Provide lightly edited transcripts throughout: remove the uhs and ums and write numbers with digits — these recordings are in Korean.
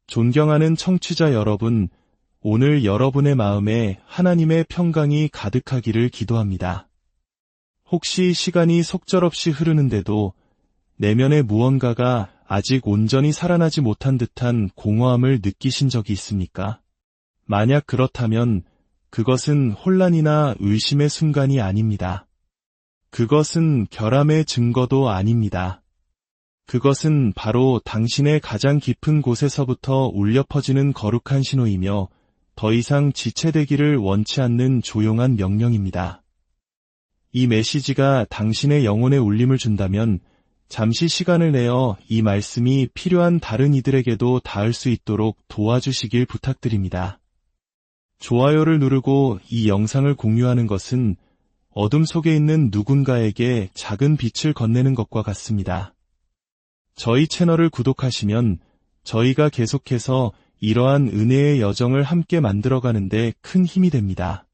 존경하는 청취자 여러분, 오늘 여러분의 마음에 하나님의 평강이 가득하기를 기도합니다. 혹시 시간이 속절없이 흐르는데도 내면의 무언가가 아직 온전히 살아나지 못한 듯한 공허함을 느끼신 적이 있습니까? 만약 그렇다면 그것은 혼란이나 의심의 순간이 아닙니다. 그것은 결함의 증거도 아닙니다. 그것은 바로 당신의 가장 깊은 곳에서부터 울려 퍼지는 거룩한 신호이며 더 이상 지체되기를 원치 않는 조용한 명령입니다. 이 메시지가 당신의 영혼에 울림을 준다면 잠시 시간을 내어 이 말씀이 필요한 다른 이들에게도 닿을 수 있도록 도와주시길 부탁드립니다. 좋아요를 누르고 이 영상을 공유하는 것은 어둠 속에 있는 누군가에게 작은 빛을 건네는 것과 같습니다. 저희 채널을 구독하시면 저희가 계속해서 이러한 은혜의 여정을 함께 만들어가는데 큰 힘이 됩니다.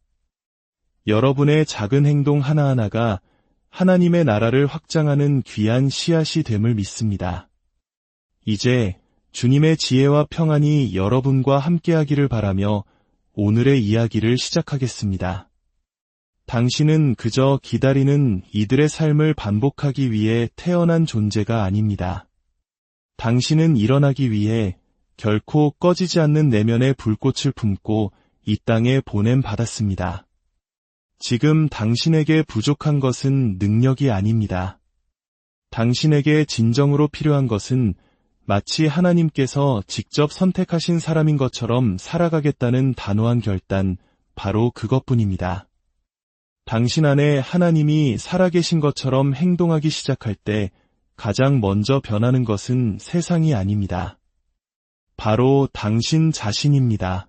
여러분의 작은 행동 하나하나가 하나님의 나라를 확장하는 귀한 씨앗이 됨을 믿습니다. 이제 주님의 지혜와 평안이 여러분과 함께하기를 바라며 오늘의 이야기를 시작하겠습니다. 당신은 그저 기다리는 이들의 삶을 반복하기 위해 태어난 존재가 아닙니다. 당신은 일어나기 위해 결코 꺼지지 않는 내면의 불꽃을 품고 이 땅에 보냄받았습니다. 지금 당신에게 부족한 것은 능력이 아닙니다. 당신에게 진정으로 필요한 것은 마치 하나님께서 직접 선택하신 사람인 것처럼 살아가겠다는 단호한 결단, 바로 그것뿐입니다. 당신 안에 하나님이 살아계신 것처럼 행동하기 시작할 때 가장 먼저 변하는 것은 세상이 아닙니다. 바로 당신 자신입니다.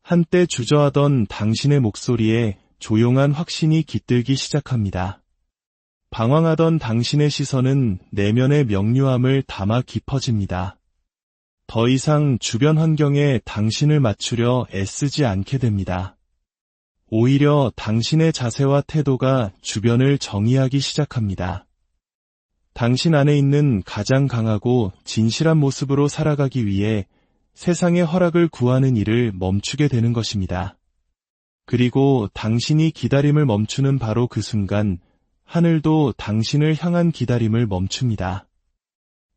한때 주저하던 당신의 목소리에 조용한 확신이 깃들기 시작합니다. 방황하던 당신의 시선은 내면의 명료함을 담아 깊어집니다. 더 이상 주변 환경에 당신을 맞추려 애쓰지 않게 됩니다. 오히려 당신의 자세와 태도가 주변을 정의하기 시작합니다. 당신 안에 있는 가장 강하고 진실한 모습으로 살아가기 위해 세상의 허락을 구하는 일을 멈추게 되는 것입니다. 그리고 당신이 기다림을 멈추는 바로 그 순간 하늘도 당신을 향한 기다림을 멈춥니다.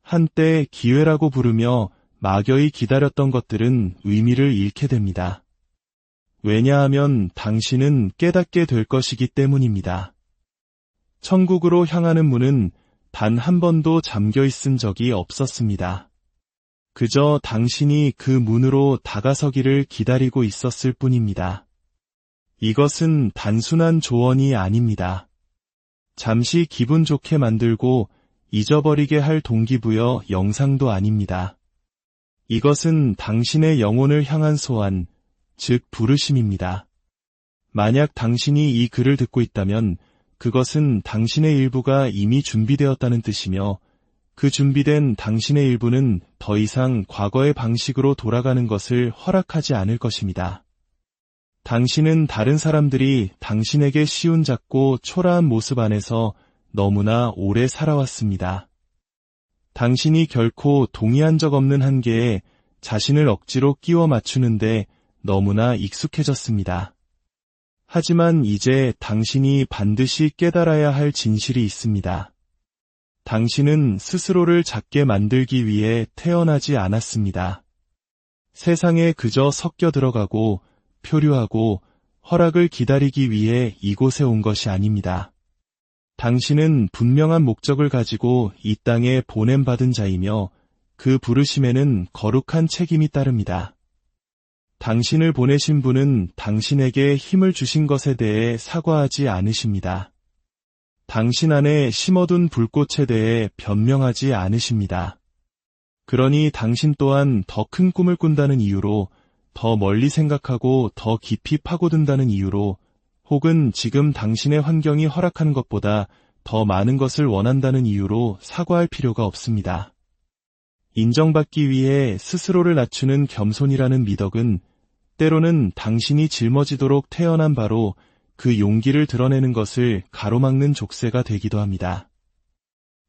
한때 기회라고 부르며 막연히 기다렸던 것들은 의미를 잃게 됩니다. 왜냐하면 당신은 깨닫게 될 것이기 때문입니다. 천국으로 향하는 문은 단 한 번도 잠겨 있은 적이 없었습니다. 그저 당신이 그 문으로 다가서기를 기다리고 있었을 뿐입니다. 이것은 단순한 조언이 아닙니다. 잠시 기분 좋게 만들고 잊어버리게 할 동기부여 영상도 아닙니다. 이것은 당신의 영혼을 향한 소환, 즉 부르심입니다. 만약 당신이 이 글을 듣고 있다면 그것은 당신의 일부가 이미 준비되었다는 뜻이며 그 준비된 당신의 일부는 더 이상 과거의 방식으로 돌아가는 것을 허락하지 않을 것입니다. 당신은 다른 사람들이 당신에게 쉬운 작고 초라한 모습 안에서 너무나 오래 살아왔습니다. 당신이 결코 동의한 적 없는 한계에 자신을 억지로 끼워 맞추는데 너무나 익숙해졌습니다. 하지만 이제 당신이 반드시 깨달아야 할 진실이 있습니다. 당신은 스스로를 작게 만들기 위해 태어나지 않았습니다. 세상에 그저 섞여 들어가고 표류하고 허락을 기다리기 위해 이곳에 온 것이 아닙니다. 당신은 분명한 목적을 가지고 이 땅에 보냄받은 자이며 그 부르심에는 거룩한 책임이 따릅니다. 당신을 보내신 분은 당신에게 힘을 주신 것에 대해 사과하지 않으십니다. 당신 안에 심어둔 불꽃에 대해 변명하지 않으십니다. 그러니 당신 또한 더 큰 꿈을 꾼다는 이유로, 더 멀리 생각하고 더 깊이 파고든다는 이유로, 혹은 지금 당신의 환경이 허락하는 것보다 더 많은 것을 원한다는 이유로 사과할 필요가 없습니다. 인정받기 위해 스스로를 낮추는 겸손이라는 미덕은 때로는 당신이 짊어지도록 태어난 바로 그 용기를 드러내는 것을 가로막는 족쇄가 되기도 합니다.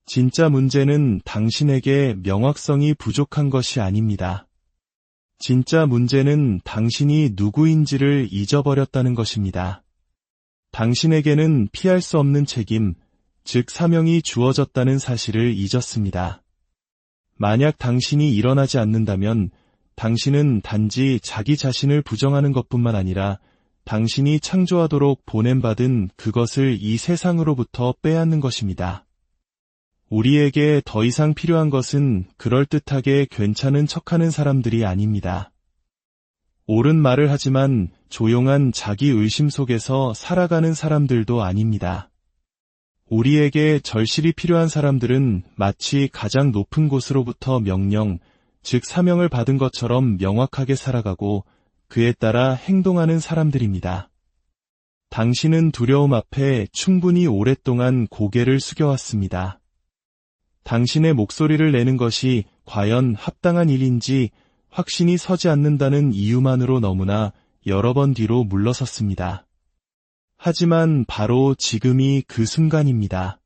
진짜 문제는 당신에게 명확성이 부족한 것이 아닙니다. 진짜 문제는 당신이 누구인지를 잊어버렸다는 것입니다. 당신에게는 피할 수 없는 책임, 즉 사명이 주어졌다는 사실을 잊었습니다. 만약 당신이 일어나지 않는다면 당신은 단지 자기 자신을 부정하는 것뿐만 아니라 당신이 창조하도록 보냄받은 그것을 이 세상으로부터 빼앗는 것입니다. 우리에게 더 이상 필요한 것은 그럴듯하게 괜찮은 척하는 사람들이 아닙니다. 옳은 말을 하지만 조용한 자기 의심 속에서 살아가는 사람들도 아닙니다. 우리에게 절실히 필요한 사람들은 마치 가장 높은 곳으로부터 명령, 즉 사명을 받은 것처럼 명확하게 살아가고 그에 따라 행동하는 사람들입니다. 당신은 두려움 앞에 충분히 오랫동안 고개를 숙여왔습니다. 당신의 목소리를 내는 것이 과연 합당한 일인지 확신이 서지 않는다는 이유만으로 너무나 여러 번 뒤로 물러섰습니다. 하지만 바로 지금이 그 순간입니다.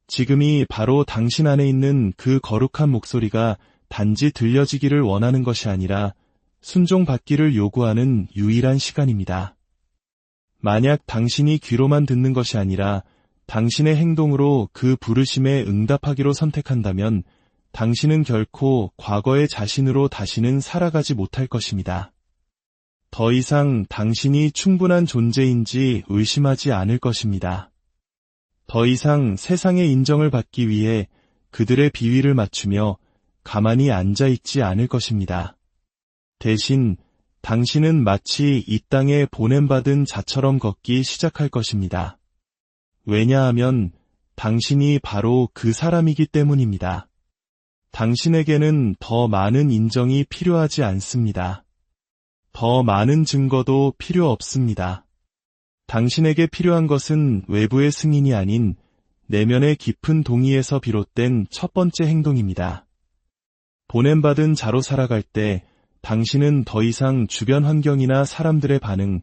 지금이 바로 당신 안에 있는 그 거룩한 목소리가 단지 들려지기를 원하는 것이 아니라 순종받기를 요구하는 유일한 시간입니다. 만약 당신이 귀로만 듣는 것이 아니라 당신의 행동으로 그 부르심에 응답하기로 선택한다면 당신은 결코 과거의 자신으로 다시는 살아가지 못할 것입니다. 더 이상 당신이 충분한 존재인지 의심하지 않을 것입니다. 더 이상 세상의 인정을 받기 위해 그들의 비위를 맞추며 가만히 앉아있지 않을 것입니다. 대신 당신은 마치 이 땅에 보냄받은 자처럼 걷기 시작할 것입니다. 왜냐하면 당신이 바로 그 사람이기 때문입니다. 당신에게는 더 많은 인정이 필요하지 않습니다. 더 많은 증거도 필요 없습니다. 당신에게 필요한 것은 외부의 승인이 아닌 내면의 깊은 동의에서 비롯된 첫 번째 행동입니다. 보냄받은 자로 살아갈 때 당신은 더 이상 주변 환경이나 사람들의 반응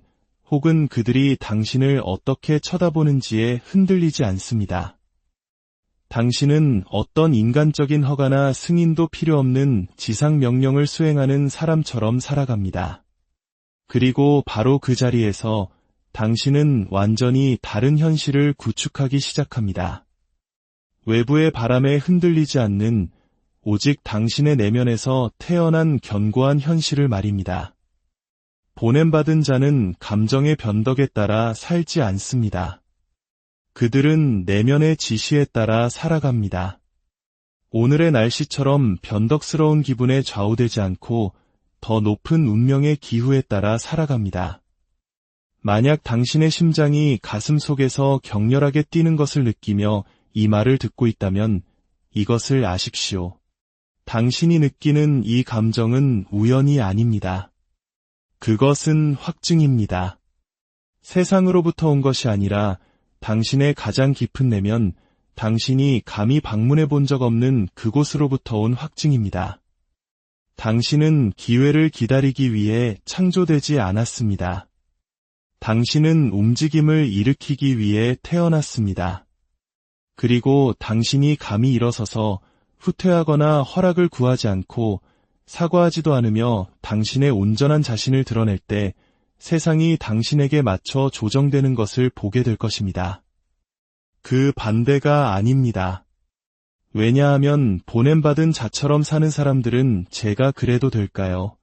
혹은 그들이 당신을 어떻게 쳐다보는지에 흔들리지 않습니다. 당신은 어떤 인간적인 허가나 승인도 필요 없는 지상 명령을 수행하는 사람처럼 살아갑니다. 그리고 바로 그 자리에서 당신은 완전히 다른 현실을 구축하기 시작합니다. 외부의 바람에 흔들리지 않는 오직 당신의 내면에서 태어난 견고한 현실을 말입니다. 보냄받은 자는 감정의 변덕에 따라 살지 않습니다. 그들은 내면의 지시에 따라 살아갑니다. 오늘의 날씨처럼 변덕스러운 기분에 좌우되지 않고 더 높은 운명의 기후에 따라 살아갑니다. 만약 당신의 심장이 가슴 속에서 격렬하게 뛰는 것을 느끼며 이 말을 듣고 있다면 이것을 아십시오. 당신이 느끼는 이 감정은 우연이 아닙니다. 그것은 확증입니다. 세상으로부터 온 것이 아니라 당신의 가장 깊은 내면, 당신이 감히 방문해 본 적 없는 그곳으로부터 온 확증입니다. 당신은 기회를 기다리기 위해 창조되지 않았습니다. 당신은 움직임을 일으키기 위해 태어났습니다. 그리고 당신이 감히 일어서서 후퇴하거나 허락을 구하지 않고 사과하지도 않으며 당신의 온전한 자신을 드러낼 때 세상이 당신에게 맞춰 조정되는 것을 보게 될 것입니다. 그 반대가 아닙니다. 왜냐하면 보냄받은 자처럼 사는 사람들은 제가 그래도 될까요?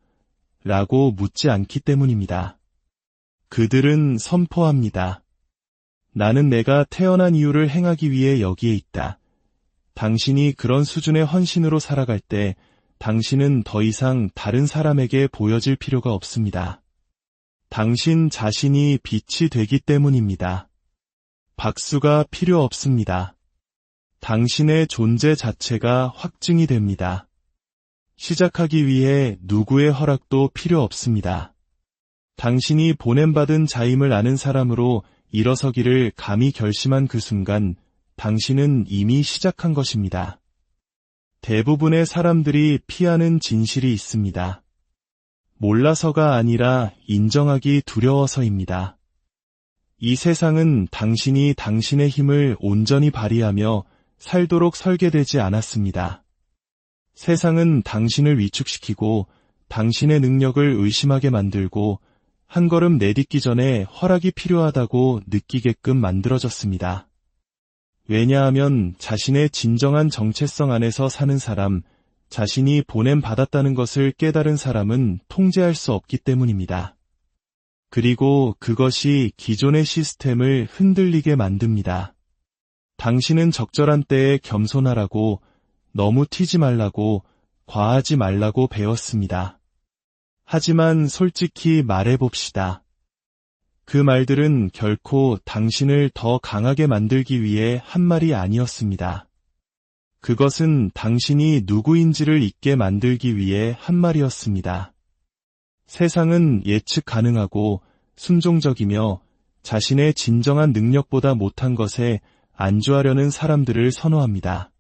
라고 묻지 않기 때문입니다. 그들은 선포합니다. 나는 내가 태어난 이유를 행하기 위해 여기에 있다. 당신이 그런 수준의 헌신으로 살아갈 때 당신은 더 이상 다른 사람에게 보여질 필요가 없습니다. 당신 자신이 빛이 되기 때문입니다. 박수가 필요 없습니다. 당신의 존재 자체가 확증이 됩니다. 시작하기 위해 누구의 허락도 필요 없습니다. 당신이 보냄받은 자임을 아는 사람으로 일어서기를 감히 결심한 그 순간 당신은 이미 시작한 것입니다. 대부분의 사람들이 피하는 진실이 있습니다. 몰라서가 아니라 인정하기 두려워서입니다. 이 세상은 당신이 당신의 힘을 온전히 발휘하며 살도록 설계되지 않았습니다. 세상은 당신을 위축시키고 당신의 능력을 의심하게 만들고 한 걸음 내딛기 전에 허락이 필요하다고 느끼게끔 만들어졌습니다. 왜냐하면 자신의 진정한 정체성 안에서 사는 사람, 자신이 보냄받았다는 것을 깨달은 사람은 통제할 수 없기 때문입니다. 그리고 그것이 기존의 시스템을 흔들리게 만듭니다. 당신은 적절한 때에 겸손하라고, 너무 튀지 말라고, 과하지 말라고 배웠습니다. 하지만 솔직히 말해봅시다. 그 말들은 결코 당신을 더 강하게 만들기 위해 한 말이 아니었습니다. 그것은 당신이 누구인지를 잊게 만들기 위해 한 말이었습니다. 세상은 예측 가능하고 순종적이며 자신의 진정한 능력보다 못한 것에 안주하려는 사람들을 선호합니다.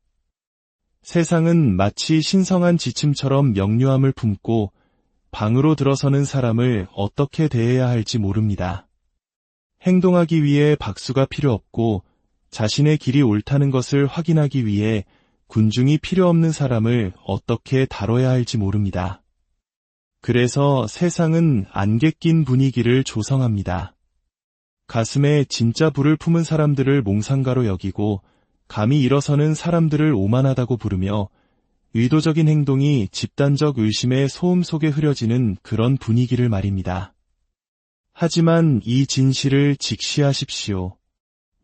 세상은 마치 신성한 지침처럼 명료함을 품고 방으로 들어서는 사람을 어떻게 대해야 할지 모릅니다. 행동하기 위해 박수가 필요 없고 자신의 길이 옳다는 것을 확인하기 위해 군중이 필요 없는 사람을 어떻게 다뤄야 할지 모릅니다. 그래서 세상은 안개 낀 분위기를 조성합니다. 가슴에 진짜 불을 품은 사람들을 몽상가로 여기고 감히 일어서는 사람들을 오만하다고 부르며 의도적인 행동이 집단적 의심의 소음 속에 흐려지는 그런 분위기를 말입니다. 하지만 이 진실을 직시하십시오.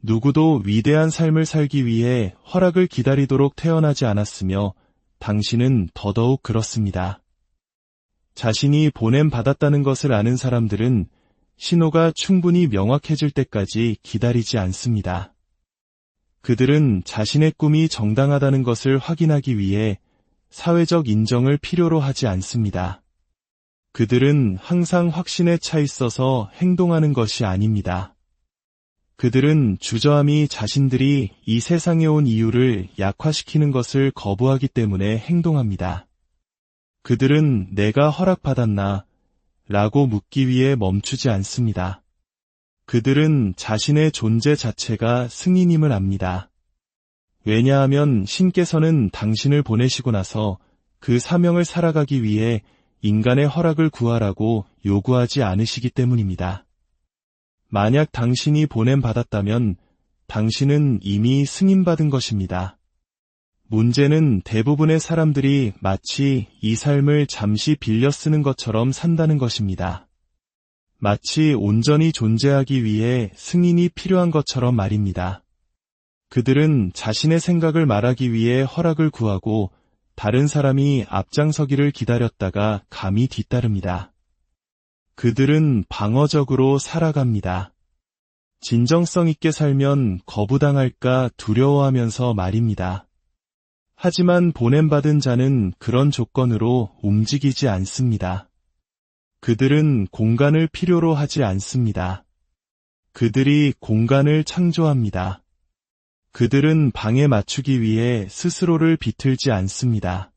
누구도 위대한 삶을 살기 위해 허락을 기다리도록 태어나지 않았으며 당신은 더더욱 그렇습니다. 자신이 보냄받았다는 것을 아는 사람들은 신호가 충분히 명확해질 때까지 기다리지 않습니다. 그들은 자신의 꿈이 정당하다는 것을 확인하기 위해 사회적 인정을 필요로 하지 않습니다. 그들은 항상 확신에 차 있어서 행동하는 것이 아닙니다. 그들은 주저함이 자신들이 이 세상에 온 이유를 약화시키는 것을 거부하기 때문에 행동합니다. 그들은 내가 허락받았나? 라고 묻기 위해 멈추지 않습니다. 그들은 자신의 존재 자체가 승인임을 압니다. 왜냐하면 신께서는 당신을 보내시고 나서 그 사명을 살아가기 위해 인간의 허락을 구하라고 요구하지 않으시기 때문입니다. 만약 당신이 보냄받았다면 당신은 이미 승인받은 것입니다. 문제는 대부분의 사람들이 마치 이 삶을 잠시 빌려 쓰는 것처럼 산다는 것입니다. 마치 온전히 존재하기 위해 승인이 필요한 것처럼 말입니다. 그들은 자신의 생각을 말하기 위해 허락을 구하고 다른 사람이 앞장서기를 기다렸다가 감히 뒤따릅니다. 그들은 방어적으로 살아갑니다. 진정성 있게 살면 거부당할까 두려워하면서 말입니다. 하지만 보냄받은 자는 그런 조건으로 움직이지 않습니다. 그들은 공간을 필요로 하지 않습니다. 그들이 공간을 창조합니다. 그들은 방에 맞추기 위해 스스로를 비틀지 않습니다.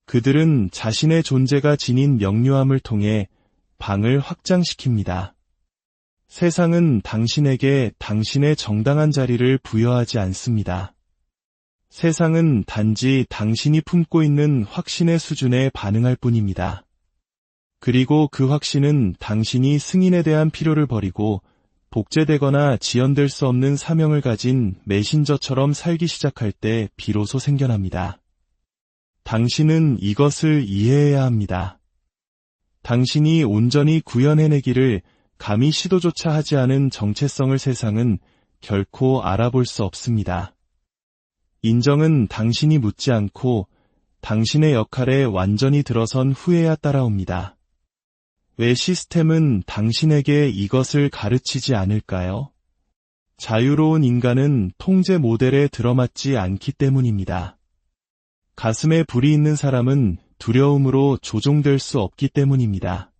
그들은 자신의 존재가 지닌 명료함을 통해 방을 확장시킵니다. 세상은 당신에게 당신의 정당한 자리를 부여하지 않습니다. 세상은 단지 당신이 품고 있는 확신의 수준에 반응할 뿐입니다. 그리고 그 확신은 당신이 승인에 대한 필요를 버리고 복제되거나 지연될 수 없는 사명을 가진 메신저처럼 살기 시작할 때 비로소 생겨납니다. 당신은 이것을 이해해야 합니다. 당신이 온전히 구현해내기를 감히 시도조차 하지 않은 정체성을 세상은 결코 알아볼 수 없습니다. 인정은 당신이 묻지 않고 당신의 역할에 완전히 들어선 후에야 따라옵니다. 왜 시스템은 당신에게 이것을 가르치지 않을까요? 자유로운 인간은 통제 모델에 들어맞지 않기 때문입니다. 가슴에 불이 있는 사람은 두려움으로 조종될 수 없기 때문입니다.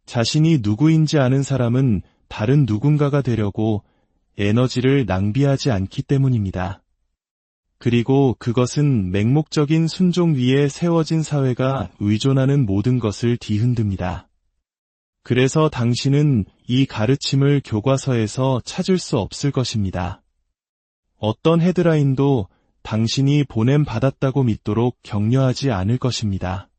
자신이 누구인지 아는 사람은 다른 누군가가 되려고 에너지를 낭비하지 않기 때문입니다. 그리고 그것은 맹목적인 순종 위에 세워진 사회가 의존하는 모든 것을 뒤흔듭니다. 그래서 당신은 이 가르침을 교과서에서 찾을 수 없을 것입니다. 어떤 헤드라인도 당신이 보냄받았다고 믿도록 격려하지 않을 것입니다.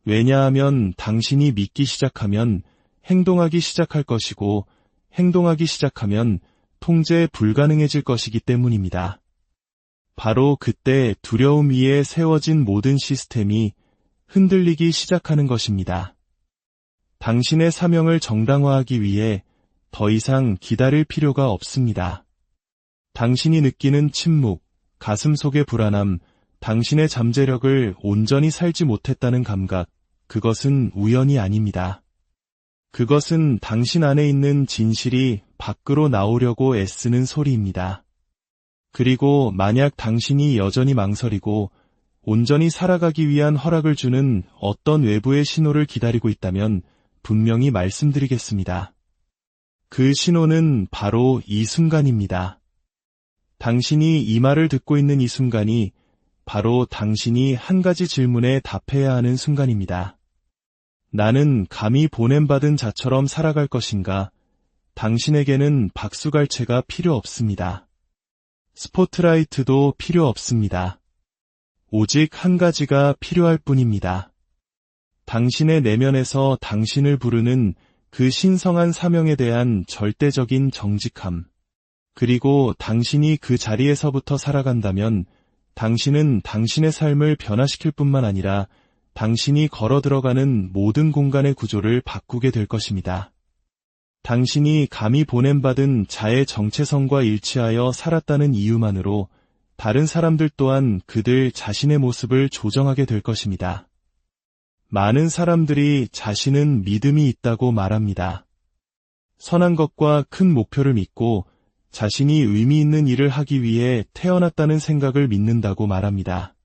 왜냐하면 당신이 믿기 시작하면 행동하기 시작할 것이고 행동하기 시작하면 통제 불가능해질 것이기 때문입니다. 바로 그때 두려움 위에 세워진 모든 시스템이 흔들리기 시작하는 것입니다. 당신의 사명을 정당화하기 위해 더 이상 기다릴 필요가 없습니다. 당신이 느끼는 침묵, 가슴 속의 불안함, 당신의 잠재력을 온전히 살지 못했다는 감각, 그것은 우연이 아닙니다. 그것은 당신 안에 있는 진실이 밖으로 나오려고 애쓰는 소리입니다. 그리고 만약 당신이 여전히 망설이고 온전히 살아가기 위한 허락을 주는 어떤 외부의 신호를 기다리고 있다면 분명히 말씀드리겠습니다. 그 신호는 바로 이 순간입니다. 당신이 이 말을 듣고 있는 이 순간이 바로 당신이 한 가지 질문에 답해야 하는 순간입니다. 나는 감히 보냄받은 자처럼 살아갈 것인가? 당신에게는 박수갈채가 필요 없습니다. 스포트라이트도 필요 없습니다. 오직 한 가지가 필요할 뿐입니다. 당신의 내면에서 당신을 부르는 그 신성한 사명에 대한 절대적인 정직함. 그리고 당신이 그 자리에서부터 살아간다면 당신은 당신의 삶을 변화시킬 뿐만 아니라 당신이 걸어 들어가는 모든 공간의 구조를 바꾸게 될 것입니다. 당신이 감히 보냄받은 자의 정체성과 일치하여 살았다는 이유만으로 다른 사람들 또한 그들 자신의 모습을 조정하게 될 것입니다. 많은 사람들이 자신은 믿음이 있다고 말합니다. 선한 것과 큰 목표를 믿고 자신이 의미 있는 일을 하기 위해 태어났다는 생각을 믿는다고 말합니다.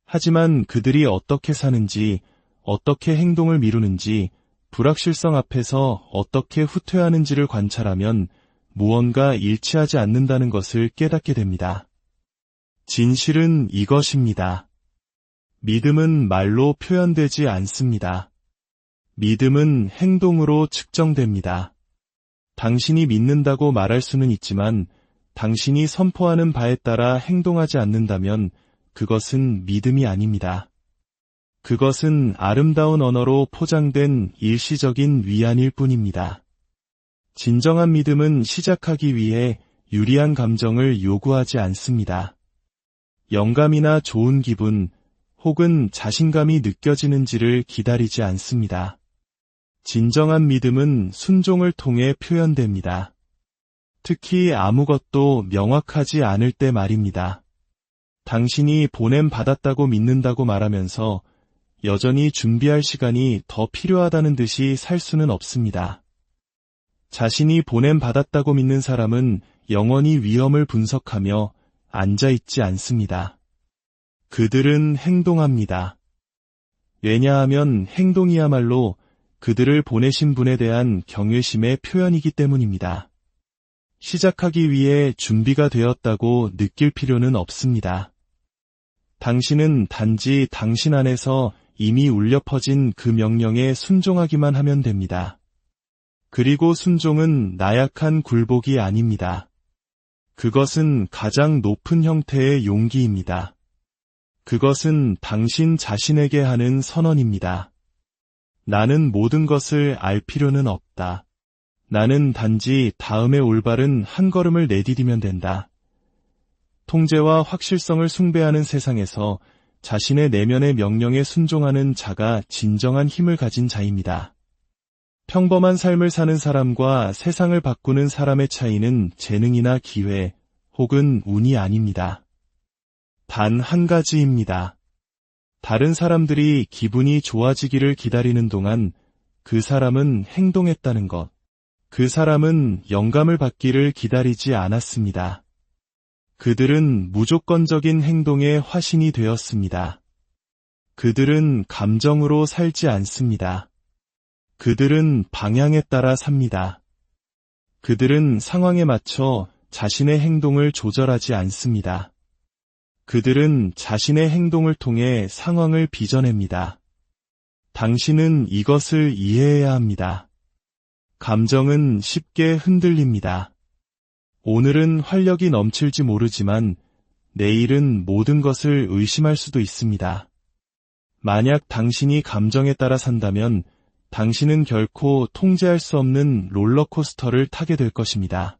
하지만 그들이 어떻게 사는지, 어떻게 행동을 미루는지, 불확실성 앞에서 어떻게 후퇴하는지를 관찰하면 무언가 일치하지 않는다는 것을 깨닫게 됩니다. 진실은 이것입니다. 믿음은 말로 표현되지 않습니다. 믿음은 행동으로 측정됩니다. 당신이 믿는다고 말할 수는 있지만 당신이 선포하는 바에 따라 행동하지 않는다면 그것은 믿음이 아닙니다. 그것은 아름다운 언어로 포장된 일시적인 위안일 뿐입니다. 진정한 믿음은 시작하기 위해 유리한 감정을 요구하지 않습니다. 영감이나 좋은 기분 혹은 자신감이 느껴지는지를 기다리지 않습니다. 진정한 믿음은 순종을 통해 표현됩니다. 특히 아무것도 명확하지 않을 때 말입니다. 당신이 보냄받았다고 믿는다고 말하면서 여전히 준비할 시간이 더 필요하다는 듯이 살 수는 없습니다. 자신이 보냄받았다고 믿는 사람은 영원히 위험을 분석하며 앉아있지 않습니다. 그들은 행동합니다. 왜냐하면 행동이야말로 그들을 보내신 분에 대한 경외심의 표현이기 때문입니다. 시작하기 위해 준비가 되었다고 느낄 필요는 없습니다. 당신은 단지 당신 안에서 이미 울려 퍼진 그 명령에 순종하기만 하면 됩니다. 그리고 순종은 나약한 굴복이 아닙니다. 그것은 가장 높은 형태의 용기입니다. 그것은 당신 자신에게 하는 선언입니다. 나는 모든 것을 알 필요는 없다. 나는 단지 다음의 올바른 한 걸음을 내디디면 된다. 통제와 확실성을 숭배하는 세상에서 자신의 내면의 명령에 순종하는 자가 진정한 힘을 가진 자입니다. 평범한 삶을 사는 사람과 세상을 바꾸는 사람의 차이는 재능이나 기회 혹은 운이 아닙니다. 단 한 가지입니다. 다른 사람들이 기분이 좋아지기를 기다리는 동안 그 사람은 행동했다는 것. 그 사람은 영감을 받기를 기다리지 않았습니다. 그들은 무조건적인 행동의 화신이 되었습니다. 그들은 감정으로 살지 않습니다. 그들은 방향에 따라 삽니다. 그들은 상황에 맞춰 자신의 행동을 조절하지 않습니다. 그들은 자신의 행동을 통해 상황을 빚어냅니다. 당신은 이것을 이해해야 합니다. 감정은 쉽게 흔들립니다. 오늘은 활력이 넘칠지 모르지만 내일은 모든 것을 의심할 수도 있습니다. 만약 당신이 감정에 따라 산다면 당신은 결코 통제할 수 없는 롤러코스터를 타게 될 것입니다.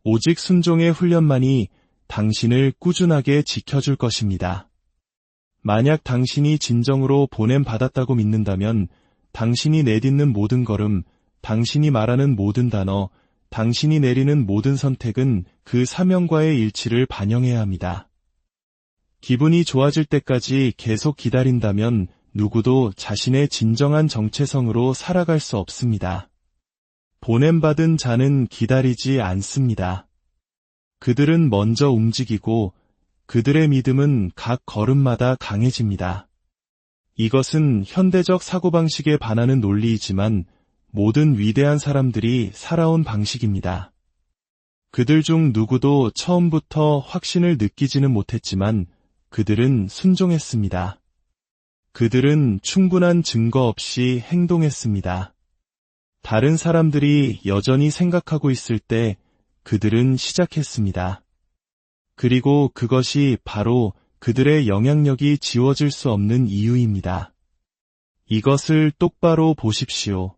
오직 순종의 훈련만이 당신을 꾸준하게 지켜줄 것입니다. 만약 당신이 진정으로 보냄받았다고 믿는다면 당신이 내딛는 모든 걸음, 당신이 말하는 모든 단어, 당신이 내리는 모든 선택은 그 사명과의 일치를 반영해야 합니다. 기분이 좋아질 때까지 계속 기다린다면 누구도 자신의 진정한 정체성으로 살아갈 수 없습니다. 보냄받은 자는 기다리지 않습니다. 그들은 먼저 움직이고 그들의 믿음은 각 걸음마다 강해집니다. 이것은 현대적 사고방식에 반하는 논리이지만 모든 위대한 사람들이 살아온 방식입니다. 그들 중 누구도 처음부터 확신을 느끼지는 못했지만 그들은 순종했습니다. 그들은 충분한 증거 없이 행동했습니다. 다른 사람들이 여전히 생각하고 있을 때 그들은 시작했습니다. 그리고 그것이 바로 그들의 영향력이 지워질 수 없는 이유입니다. 이것을 똑바로 보십시오.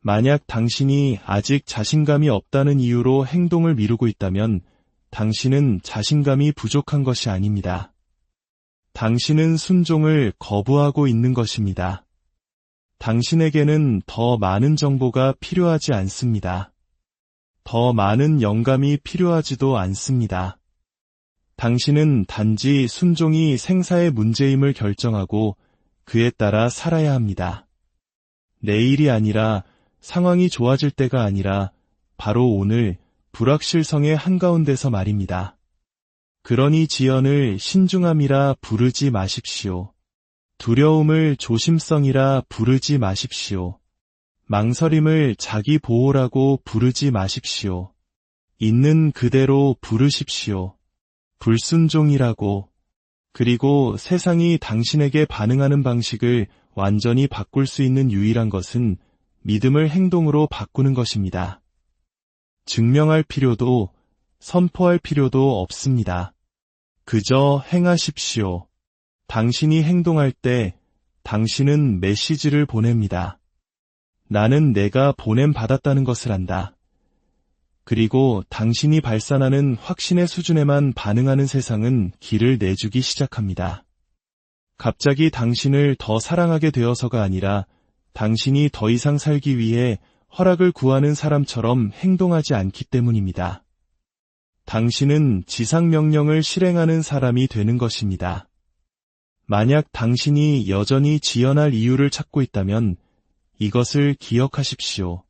만약 당신이 아직 자신감이 없다는 이유로 행동을 미루고 있다면 당신은 자신감이 부족한 것이 아닙니다. 당신은 순종을 거부하고 있는 것입니다. 당신에게는 더 많은 정보가 필요하지 않습니다. 더 많은 영감이 필요하지도 않습니다. 당신은 단지 순종이 생사의 문제임을 결정하고 그에 따라 살아야 합니다. 내일이 아니라 상황이 좋아질 때가 아니라 바로 오늘 불확실성의 한가운데서 말입니다. 그러니 지연을 신중함이라 부르지 마십시오. 두려움을 조심성이라 부르지 마십시오. 망설임을 자기 보호라고 부르지 마십시오. 있는 그대로 부르십시오. 불순종이라고. 그리고 세상이 당신에게 반응하는 방식을 완전히 바꿀 수 있는 유일한 것은 믿음을 행동으로 바꾸는 것입니다. 증명할 필요도 선포할 필요도 없습니다. 그저 행하십시오. 당신이 행동할 때 당신은 메시지를 보냅니다. 나는 내가 보냄받았다는 것을 안다. 그리고 당신이 발산하는 확신의 수준에만 반응하는 세상은 길을 내주기 시작합니다. 갑자기 당신을 더 사랑하게 되어서가 아니라 당신이 더 이상 살기 위해 허락을 구하는 사람처럼 행동하지 않기 때문입니다. 당신은 지상명령을 실행하는 사람이 되는 것입니다. 만약 당신이 여전히 지연할 이유를 찾고 있다면 이것을 기억하십시오.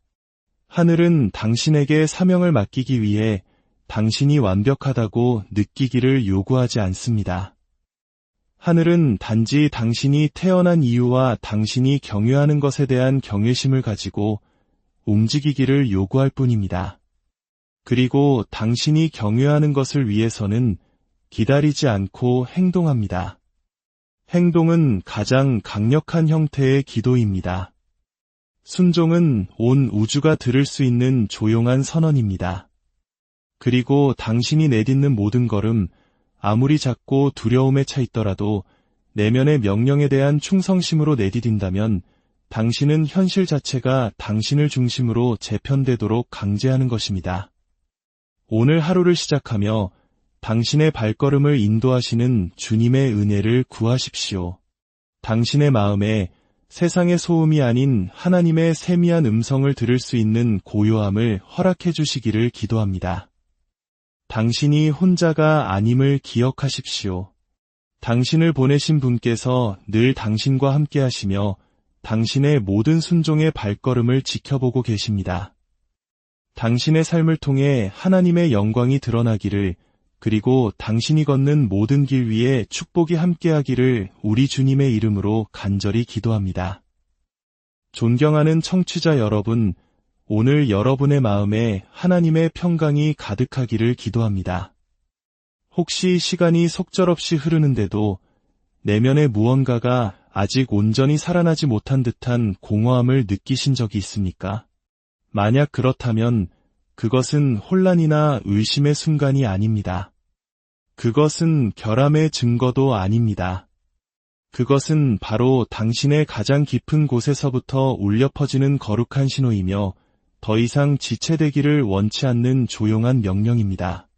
하늘은 당신에게 사명을 맡기기 위해 당신이 완벽하다고 느끼기를 요구하지 않습니다. 하늘은 단지 당신이 태어난 이유와 당신이 경외하는 것에 대한 경외심을 가지고 움직이기를 요구할 뿐입니다. 그리고 당신이 경외하는 것을 위해서는 기다리지 않고 행동합니다. 행동은 가장 강력한 형태의 기도입니다. 순종은 온 우주가 들을 수 있는 조용한 선언입니다. 그리고 당신이 내딛는 모든 걸음, 아무리 작고 두려움에 차 있더라도 내면의 명령에 대한 충성심으로 내디딘다면 당신은 현실 자체가 당신을 중심으로 재편되도록 강제하는 것입니다. 오늘 하루를 시작하며 당신의 발걸음을 인도하시는 주님의 은혜를 구하십시오. 당신의 마음에 세상의 소음이 아닌 하나님의 세미한 음성을 들을 수 있는 고요함을 허락해 주시기를 기도합니다. 당신이 혼자가 아님을 기억하십시오. 당신을 보내신 분께서 늘 당신과 함께 하시며 당신의 모든 순종의 발걸음을 지켜보고 계십니다. 당신의 삶을 통해 하나님의 영광이 드러나기를, 그리고 당신이 걷는 모든 길 위에 축복이 함께하기를 우리 주님의 이름으로 간절히 기도합니다. 존경하는 청취자 여러분, 오늘 여러분의 마음에 하나님의 평강이 가득하기를 기도합니다. 혹시 시간이 속절없이 흐르는데도 내면의 무언가가 아직 온전히 살아나지 못한 듯한 공허함을 느끼신 적이 있습니까? 만약 그렇다면 그것은 혼란이나 의심의 순간이 아닙니다. 그것은 결함의 증거도 아닙니다. 그것은 바로 당신의 가장 깊은 곳에서부터 울려 퍼지는 거룩한 신호이며 더 이상 지체되기를 원치 않는 조용한 명령입니다.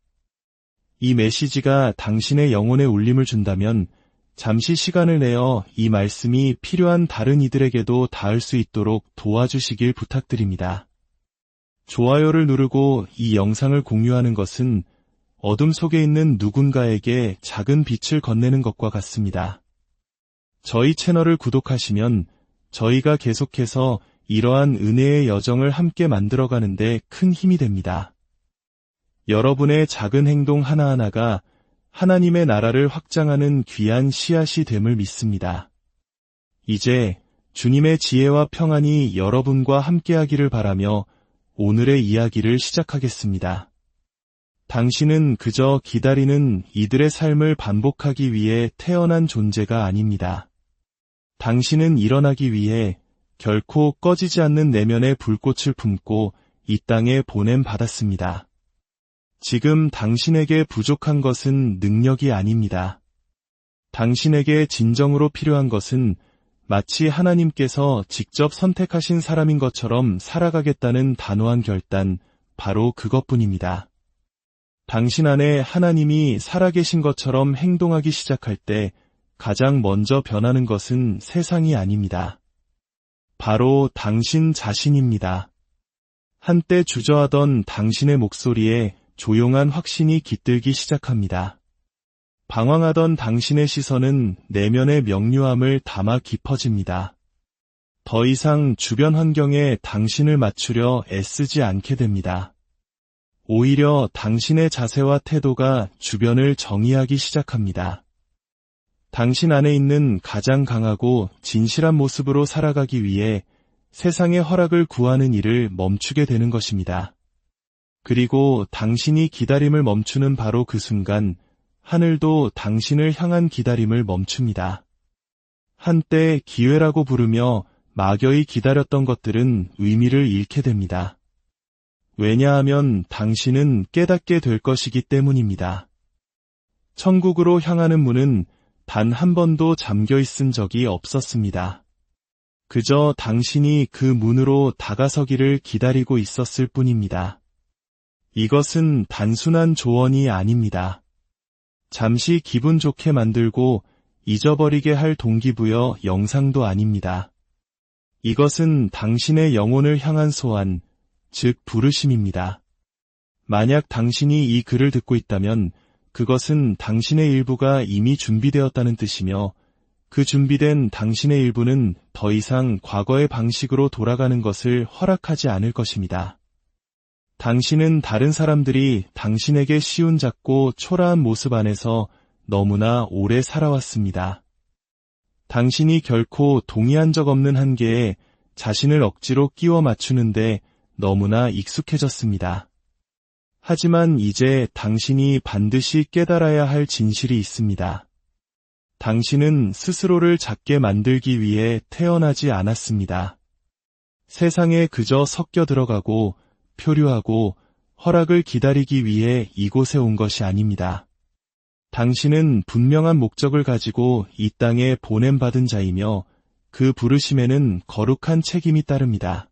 이 메시지가 당신의 영혼에 울림을 준다면 잠시 시간을 내어 이 말씀이 필요한 다른 이들에게도 닿을 수 있도록 도와주시길 부탁드립니다. 좋아요를 누르고 이 영상을 공유하는 것은 어둠 속에 있는 누군가에게 작은 빛을 건네는 것과 같습니다. 저희 채널을 구독하시면 저희가 계속해서 이러한 은혜의 여정을 함께 만들어가는데 큰 힘이 됩니다. 여러분의 작은 행동 하나하나가 하나님의 나라를 확장하는 귀한 씨앗이 됨을 믿습니다. 이제 주님의 지혜와 평안이 여러분과 함께하기를 바라며 오늘의 이야기를 시작하겠습니다. 당신은 그저 기다리는 이들의 삶을 반복하기 위해 태어난 존재가 아닙니다. 당신은 일어나기 위해 결코 꺼지지 않는 내면의 불꽃을 품고 이 땅에 보냄받았습니다. 지금 당신에게 부족한 것은 능력이 아닙니다. 당신에게 진정으로 필요한 것은 마치 하나님께서 직접 선택하신 사람인 것처럼 살아가겠다는 단호한 결단, 바로 그것뿐입니다. 당신 안에 하나님이 살아계신 것처럼 행동하기 시작할 때 가장 먼저 변하는 것은 세상이 아닙니다. 바로 당신 자신입니다. 한때 주저하던 당신의 목소리에 조용한 확신이 깃들기 시작합니다. 방황하던 당신의 시선은 내면의 명료함을 담아 깊어집니다. 더 이상 주변 환경에 당신을 맞추려 애쓰지 않게 됩니다. 오히려 당신의 자세와 태도가 주변을 정의하기 시작합니다. 당신 안에 있는 가장 강하고 진실한 모습으로 살아가기 위해 세상의 허락을 구하는 일을 멈추게 되는 것입니다. 그리고 당신이 기다림을 멈추는 바로 그 순간 하늘도 당신을 향한 기다림을 멈춥니다. 한때 기회라고 부르며 막연히 기다렸던 것들은 의미를 잃게 됩니다. 왜냐하면 당신은 깨닫게 될 것이기 때문입니다. 천국으로 향하는 문은 단 한 번도 잠겨 있은 적이 없었습니다. 그저 당신이 그 문으로 다가서기를 기다리고 있었을 뿐입니다. 이것은 단순한 조언이 아닙니다. 잠시 기분 좋게 만들고 잊어버리게 할 동기부여 영상도 아닙니다. 이것은 당신의 영혼을 향한 소환, 즉 부르심입니다. 만약 당신이 이 글을 듣고 있다면 그것은 당신의 일부가 이미 준비되었다는 뜻이며 그 준비된 당신의 일부는 더 이상 과거의 방식으로 돌아가는 것을 허락하지 않을 것입니다. 당신은 다른 사람들이 당신에게 쉬운 작고 초라한 모습 안에서 너무나 오래 살아왔습니다. 당신이 결코 동의한 적 없는 한계에 자신을 억지로 끼워 맞추는데 너무나 익숙해졌습니다. 하지만 이제 당신이 반드시 깨달아야 할 진실이 있습니다. 당신은 스스로를 작게 만들기 위해 태어나지 않았습니다. 세상에 그저 섞여 들어가고 표류하고 허락을 기다리기 위해 이곳에 온 것이 아닙니다. 당신은 분명한 목적을 가지고 이 땅에 보냄받은 자이며 그 부르심에는 거룩한 책임이 따릅니다.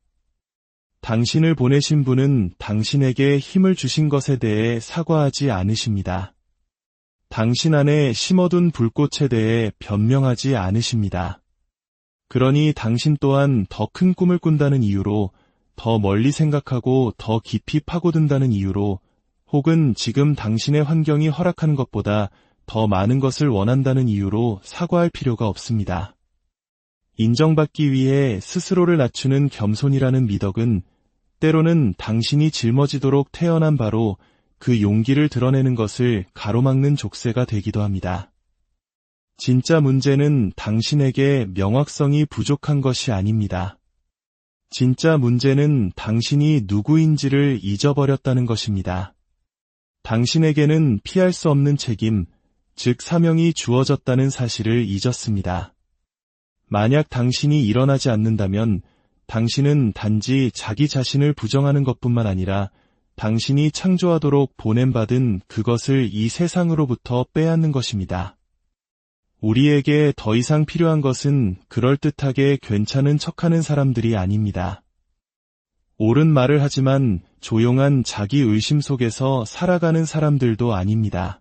당신을 보내신 분은 당신에게 힘을 주신 것에 대해 사과하지 않으십니다. 당신 안에 심어둔 불꽃에 대해 변명하지 않으십니다. 그러니 당신 또한 더 큰 꿈을 꾼다는 이유로, 더 멀리 생각하고 더 깊이 파고든다는 이유로, 혹은 지금 당신의 환경이 허락하는 것보다 더 많은 것을 원한다는 이유로 사과할 필요가 없습니다. 인정받기 위해 스스로를 낮추는 겸손이라는 미덕은 때로는 당신이 짊어지도록 태어난 바로 그 용기를 드러내는 것을 가로막는 족쇄가 되기도 합니다. 진짜 문제는 당신에게 명확성이 부족한 것이 아닙니다. 진짜 문제는 당신이 누구인지를 잊어버렸다는 것입니다. 당신에게는 피할 수 없는 책임, 즉 사명이 주어졌다는 사실을 잊었습니다. 만약 당신이 일어나지 않는다면 당신은 단지 자기 자신을 부정하는 것뿐만 아니라 당신이 창조하도록 보냄받은 그것을 이 세상으로부터 빼앗는 것입니다. 우리에게 더 이상 필요한 것은 그럴듯하게 괜찮은 척하는 사람들이 아닙니다. 옳은 말을 하지만 조용한 자기 의심 속에서 살아가는 사람들도 아닙니다.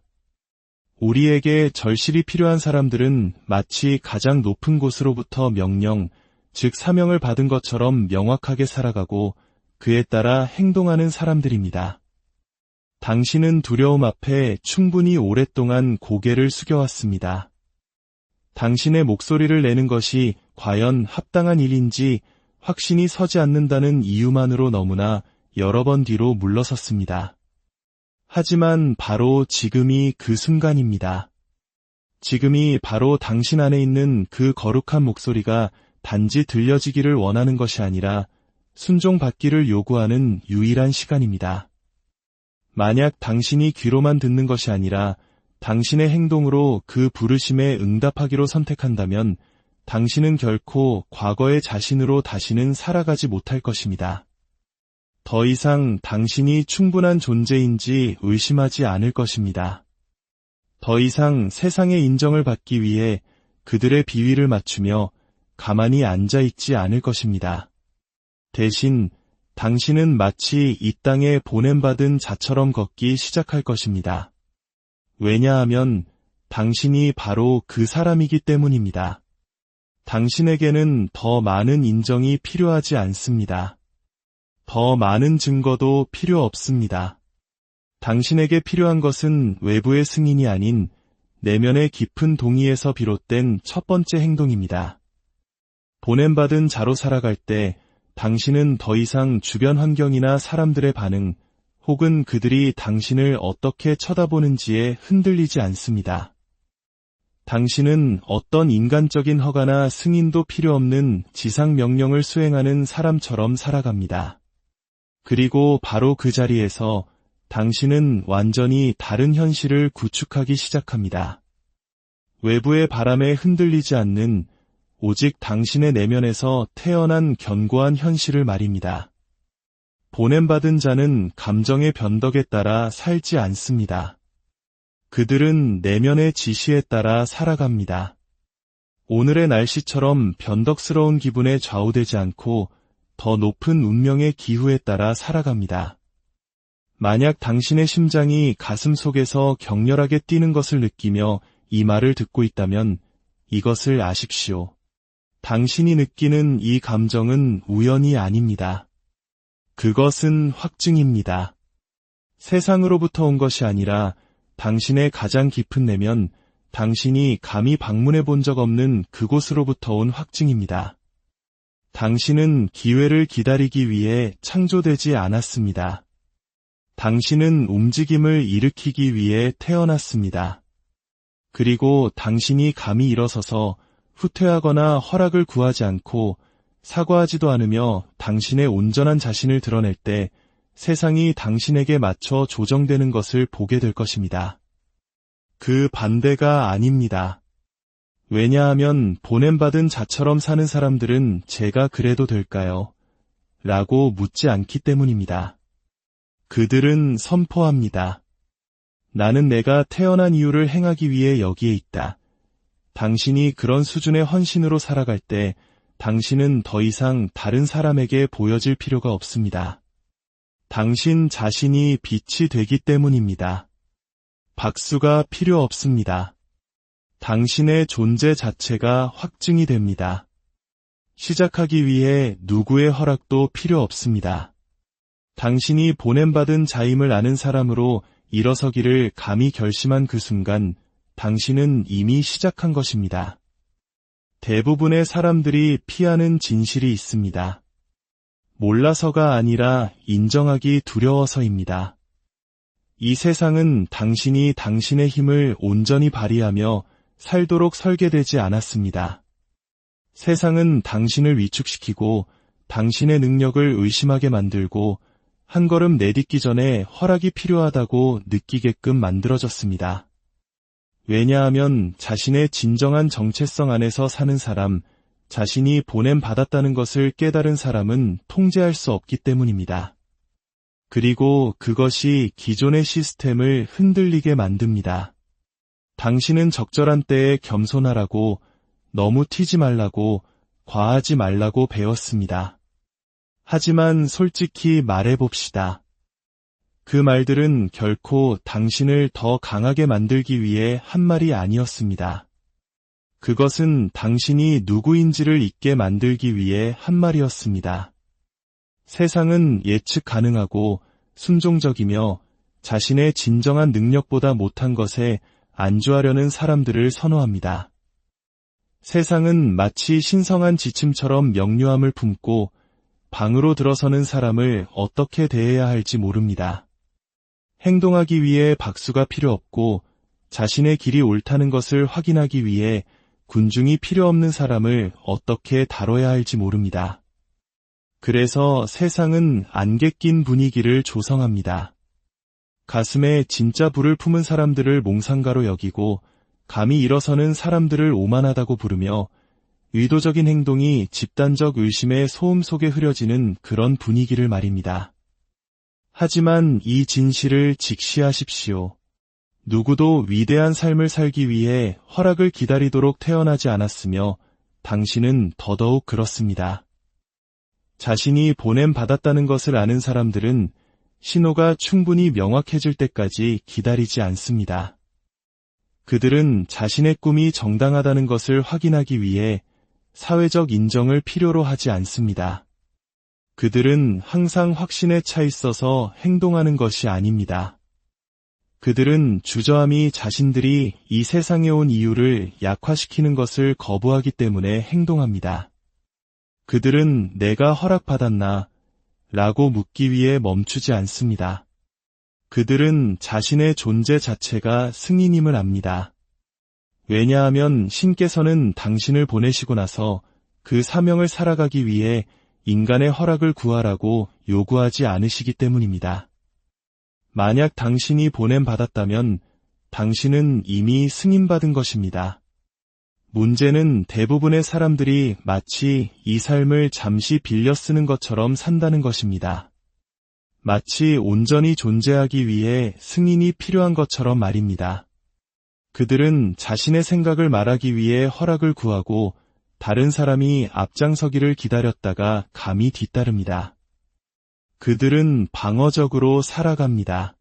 우리에게 절실히 필요한 사람들은 마치 가장 높은 곳으로부터 명령, 즉 사명을 받은 것처럼 명확하게 살아가고 그에 따라 행동하는 사람들입니다. 당신은 두려움 앞에 충분히 오랫동안 고개를 숙여왔습니다. 당신의 목소리를 내는 것이 과연 합당한 일인지 확신이 서지 않는다는 이유만으로 너무나 여러 번 뒤로 물러섰습니다. 하지만 바로 지금이 그 순간입니다. 지금이 바로 당신 안에 있는 그 거룩한 목소리가 단지 들려지기를 원하는 것이 아니라 순종받기를 요구하는 유일한 시간입니다. 만약 당신이 귀로만 듣는 것이 아니라 당신의 행동으로 그 부르심에 응답하기로 선택한다면 당신은 결코 과거의 자신으로 다시는 살아가지 못할 것입니다. 더 이상 당신이 충분한 존재인지 의심하지 않을 것입니다. 더 이상 세상의 인정을 받기 위해 그들의 비위를 맞추며 가만히 앉아있지 않을 것입니다. 대신 당신은 마치 이 땅에 보냄받은 자처럼 걷기 시작할 것입니다. 왜냐하면 당신이 바로 그 사람이기 때문입니다. 당신에게는 더 많은 인정이 필요하지 않습니다. 더 많은 증거도 필요 없습니다. 당신에게 필요한 것은 외부의 승인이 아닌 내면의 깊은 동의에서 비롯된 첫 번째 행동입니다. 보냄받은 자로 살아갈 때 당신은 더 이상 주변 환경이나 사람들의 반응 혹은 그들이 당신을 어떻게 쳐다보는지에 흔들리지 않습니다. 당신은 어떤 인간적인 허가나 승인도 필요 없는 지상 명령을 수행하는 사람처럼 살아갑니다. 그리고 바로 그 자리에서 당신은 완전히 다른 현실을 구축하기 시작합니다. 외부의 바람에 흔들리지 않는 오직 당신의 내면에서 태어난 견고한 현실을 말입니다. 보냄받은 자는 감정의 변덕에 따라 살지 않습니다. 그들은 내면의 지시에 따라 살아갑니다. 오늘의 날씨처럼 변덕스러운 기분에 좌우되지 않고 더 높은 운명의 기후에 따라 살아갑니다. 만약 당신의 심장이 가슴 속에서 격렬하게 뛰는 것을 느끼며 이 말을 듣고 있다면 이것을 아십시오. 당신이 느끼는 이 감정은 우연이 아닙니다. 그것은 확증입니다. 세상으로부터 온 것이 아니라 당신의 가장 깊은 내면, 당신이 감히 방문해 본 적 없는 그곳으로부터 온 확증입니다. 당신은 기회를 기다리기 위해 창조되지 않았습니다. 당신은 움직임을 일으키기 위해 태어났습니다. 그리고 당신이 감히 일어서서 후퇴하거나 허락을 구하지 않고 사과하지도 않으며 당신의 온전한 자신을 드러낼 때 세상이 당신에게 맞춰 조정되는 것을 보게 될 것입니다. 그 반대가 아닙니다. 왜냐하면 보냄받은 자처럼 사는 사람들은 제가 그래도 될까요? 라고 묻지 않기 때문입니다. 그들은 선포합니다. 나는 내가 태어난 이유를 행하기 위해 여기에 있다. 당신이 그런 수준의 헌신으로 살아갈 때 당신은 더 이상 다른 사람에게 보여질 필요가 없습니다. 당신 자신이 빛이 되기 때문입니다. 박수가 필요 없습니다. 당신의 존재 자체가 확증이 됩니다. 시작하기 위해 누구의 허락도 필요 없습니다. 당신이 보냄받은 자임을 아는 사람으로 일어서기를 감히 결심한 그 순간 당신은 이미 시작한 것입니다. 대부분의 사람들이 피하는 진실이 있습니다. 몰라서가 아니라 인정하기 두려워서입니다. 이 세상은 당신이 당신의 힘을 온전히 발휘하며 살도록 설계되지 않았습니다. 세상은 당신을 위축시키고 당신의 능력을 의심하게 만들고 한 걸음 내딛기 전에 허락이 필요하다고 느끼게끔 만들어졌습니다. 왜냐하면 자신의 진정한 정체성 안에서 사는 사람, 자신이 보냄받았다는 것을 깨달은 사람은 통제할 수 없기 때문입니다. 그리고 그것이 기존의 시스템을 흔들리게 만듭니다. 당신은 적절한 때에 겸손하라고, 너무 튀지 말라고, 과하지 말라고 배웠습니다. 하지만 솔직히 말해봅시다. 그 말들은 결코 당신을 더 강하게 만들기 위해 한 말이 아니었습니다. 그것은 당신이 누구인지를 잊게 만들기 위해 한 말이었습니다. 세상은 예측 가능하고 순종적이며 자신의 진정한 능력보다 못한 것에 안주하려는 사람들을 선호합니다. 세상은 마치 신성한 지침처럼 명료함을 품고 방으로 들어서는 사람을 어떻게 대해야 할지 모릅니다. 행동하기 위해 박수가 필요 없고 자신의 길이 옳다는 것을 확인하기 위해 군중이 필요 없는 사람을 어떻게 다뤄야 할지 모릅니다. 그래서 세상은 안개 낀 분위기를 조성합니다. 가슴에 진짜 불을 품은 사람들을 몽상가로 여기고 감히 일어서는 사람들을 오만하다고 부르며 의도적인 행동이 집단적 의심의 소음 속에 흐려지는 그런 분위기를 말입니다. 하지만 이 진실을 직시하십시오. 누구도 위대한 삶을 살기 위해 허락을 기다리도록 태어나지 않았으며 당신은 더더욱 그렇습니다. 자신이 보냄받았다는 것을 아는 사람들은 신호가 충분히 명확해질 때까지 기다리지 않습니다. 그들은 자신의 꿈이 정당하다는 것을 확인하기 위해 사회적 인정을 필요로 하지 않습니다. 그들은 항상 확신에 차 있어서 행동하는 것이 아닙니다. 그들은 주저함이 자신들이 이 세상에 온 이유를 약화시키는 것을 거부하기 때문에 행동합니다. 그들은 내가 허락받았나? 라고 묻기 위해 멈추지 않습니다. 그들은 자신의 존재 자체가 승인임을 압니다. 왜냐하면 신께서는 당신을 보내시고 나서 그 사명을 살아가기 위해 인간의 허락을 구하라고 요구하지 않으시기 때문입니다. 만약 당신이 보냄받았다면 당신은 이미 승인받은 것입니다. 문제는 대부분의 사람들이 마치 이 삶을 잠시 빌려 쓰는 것처럼 산다는 것입니다. 마치 온전히 존재하기 위해 승인이 필요한 것처럼 말입니다. 그들은 자신의 생각을 말하기 위해 허락을 구하고 다른 사람이 앞장서기를 기다렸다가 감히 뒤따릅니다. 그들은 방어적으로 살아갑니다.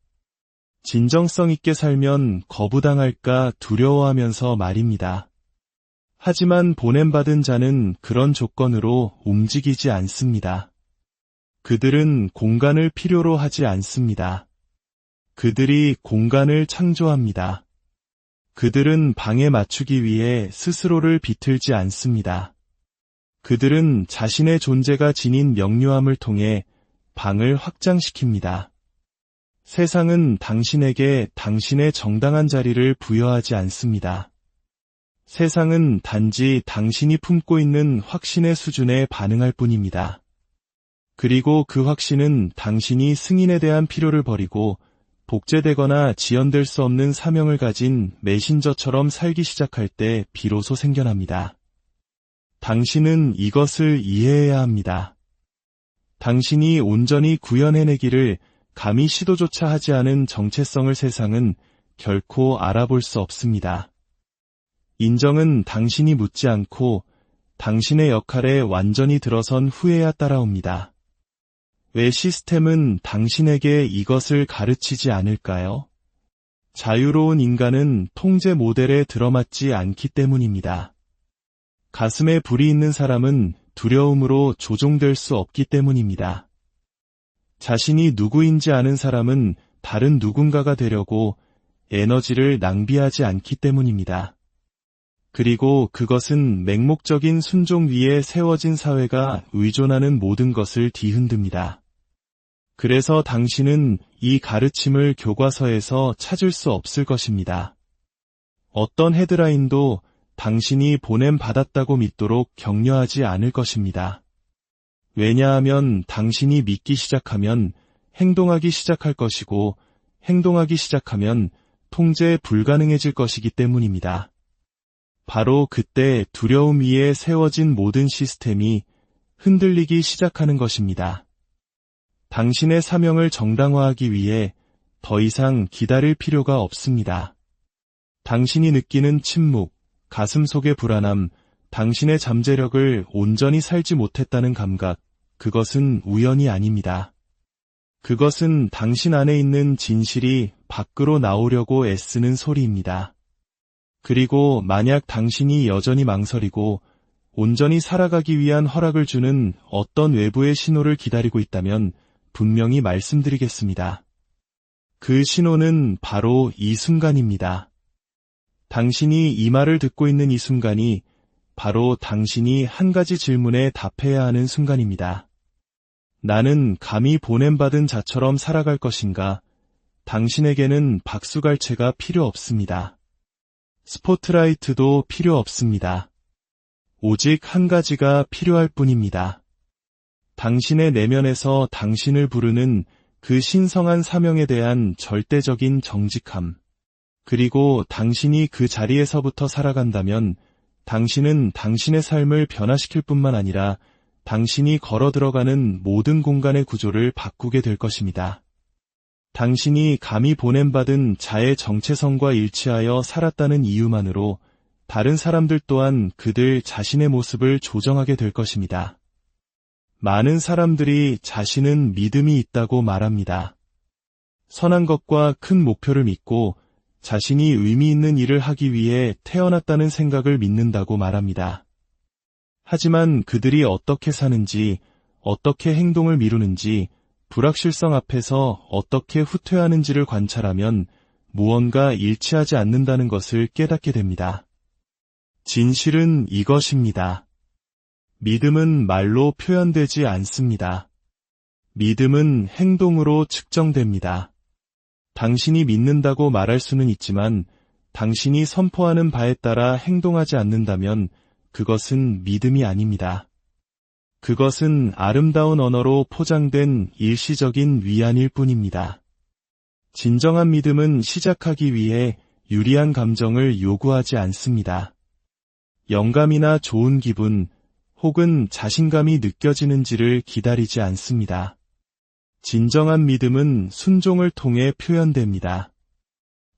진정성 있게 살면 거부당할까 두려워하면서 말입니다. 하지만 보냄받은 자는 그런 조건으로 움직이지 않습니다. 그들은 공간을 필요로 하지 않습니다. 그들이 공간을 창조합니다. 그들은 방에 맞추기 위해 스스로를 비틀지 않습니다. 그들은 자신의 존재가 지닌 명료함을 통해 방을 확장시킵니다. 세상은 당신에게 당신의 정당한 자리를 부여하지 않습니다. 세상은 단지 당신이 품고 있는 확신의 수준에 반응할 뿐입니다. 그리고 그 확신은 당신이 승인에 대한 필요를 버리고 복제되거나 지연될 수 없는 사명을 가진 메신저처럼 살기 시작할 때 비로소 생겨납니다. 당신은 이것을 이해해야 합니다. 당신이 온전히 구현해내기를 감히 시도조차 하지 않은 정체성을 세상은 결코 알아볼 수 없습니다. 인정은 당신이 묻지 않고 당신의 역할에 완전히 들어선 후에야 따라옵니다. 왜 시스템은 당신에게 이것을 가르치지 않을까요? 자유로운 인간은 통제 모델에 들어맞지 않기 때문입니다. 가슴에 불이 있는 사람은 두려움으로 조종될 수 없기 때문입니다. 자신이 누구인지 아는 사람은 다른 누군가가 되려고 에너지를 낭비하지 않기 때문입니다. 그리고 그것은 맹목적인 순종 위에 세워진 사회가 의존하는 모든 것을 뒤흔듭니다. 그래서 당신은 이 가르침을 교과서에서 찾을 수 없을 것입니다. 어떤 헤드라인도 당신이 보냄받았다고 믿도록 격려하지 않을 것입니다. 왜냐하면 당신이 믿기 시작하면 행동하기 시작할 것이고 행동하기 시작하면 통제 불가능해질 것이기 때문입니다. 바로 그때 두려움 위에 세워진 모든 시스템이 흔들리기 시작하는 것입니다. 당신의 사명을 정당화하기 위해 더 이상 기다릴 필요가 없습니다. 당신이 느끼는 침묵, 가슴 속의 불안함, 당신의 잠재력을 온전히 살지 못했다는 감각, 그것은 우연이 아닙니다. 그것은 당신 안에 있는 진실이 밖으로 나오려고 애쓰는 소리입니다. 그리고 만약 당신이 여전히 망설이고 온전히 살아가기 위한 허락을 주는 어떤 외부의 신호를 기다리고 있다면 분명히 말씀드리겠습니다. 그 신호는 바로 이 순간입니다. 당신이 이 말을 듣고 있는 이 순간이 바로 당신이 한 가지 질문에 답해야 하는 순간입니다. 나는 감히 보냄받은 자처럼 살아갈 것인가? 당신에게는 박수갈채가 필요 없습니다. 스포트라이트도 필요 없습니다. 오직 한 가지가 필요할 뿐입니다. 당신의 내면에서 당신을 부르는 그 신성한 사명에 대한 절대적인 정직함. 그리고 당신이 그 자리에서부터 살아간다면 당신은 당신의 삶을 변화시킬 뿐만 아니라 당신이 걸어 들어가는 모든 공간의 구조를 바꾸게 될 것입니다. 당신이 감히 보냄받은 자의 정체성과 일치하여 살았다는 이유만으로 다른 사람들 또한 그들 자신의 모습을 조정하게 될 것입니다. 많은 사람들이 자신은 믿음이 있다고 말합니다. 선한 것과 큰 목표를 믿고 자신이 의미 있는 일을 하기 위해 태어났다는 생각을 믿는다고 말합니다. 하지만 그들이 어떻게 사는지, 어떻게 행동을 미루는지, 불확실성 앞에서 어떻게 후퇴하는지를 관찰하면 무언가 일치하지 않는다는 것을 깨닫게 됩니다. 진실은 이것입니다. 믿음은 말로 표현되지 않습니다. 믿음은 행동으로 측정됩니다. 당신이 믿는다고 말할 수는 있지만 당신이 선포하는 바에 따라 행동하지 않는다면 그것은 믿음이 아닙니다. 그것은 아름다운 언어로 포장된 일시적인 위안일 뿐입니다. 진정한 믿음은 시작하기 위해 유리한 감정을 요구하지 않습니다. 영감이나 좋은 기분 혹은 자신감이 느껴지는지를 기다리지 않습니다. 진정한 믿음은 순종을 통해 표현됩니다.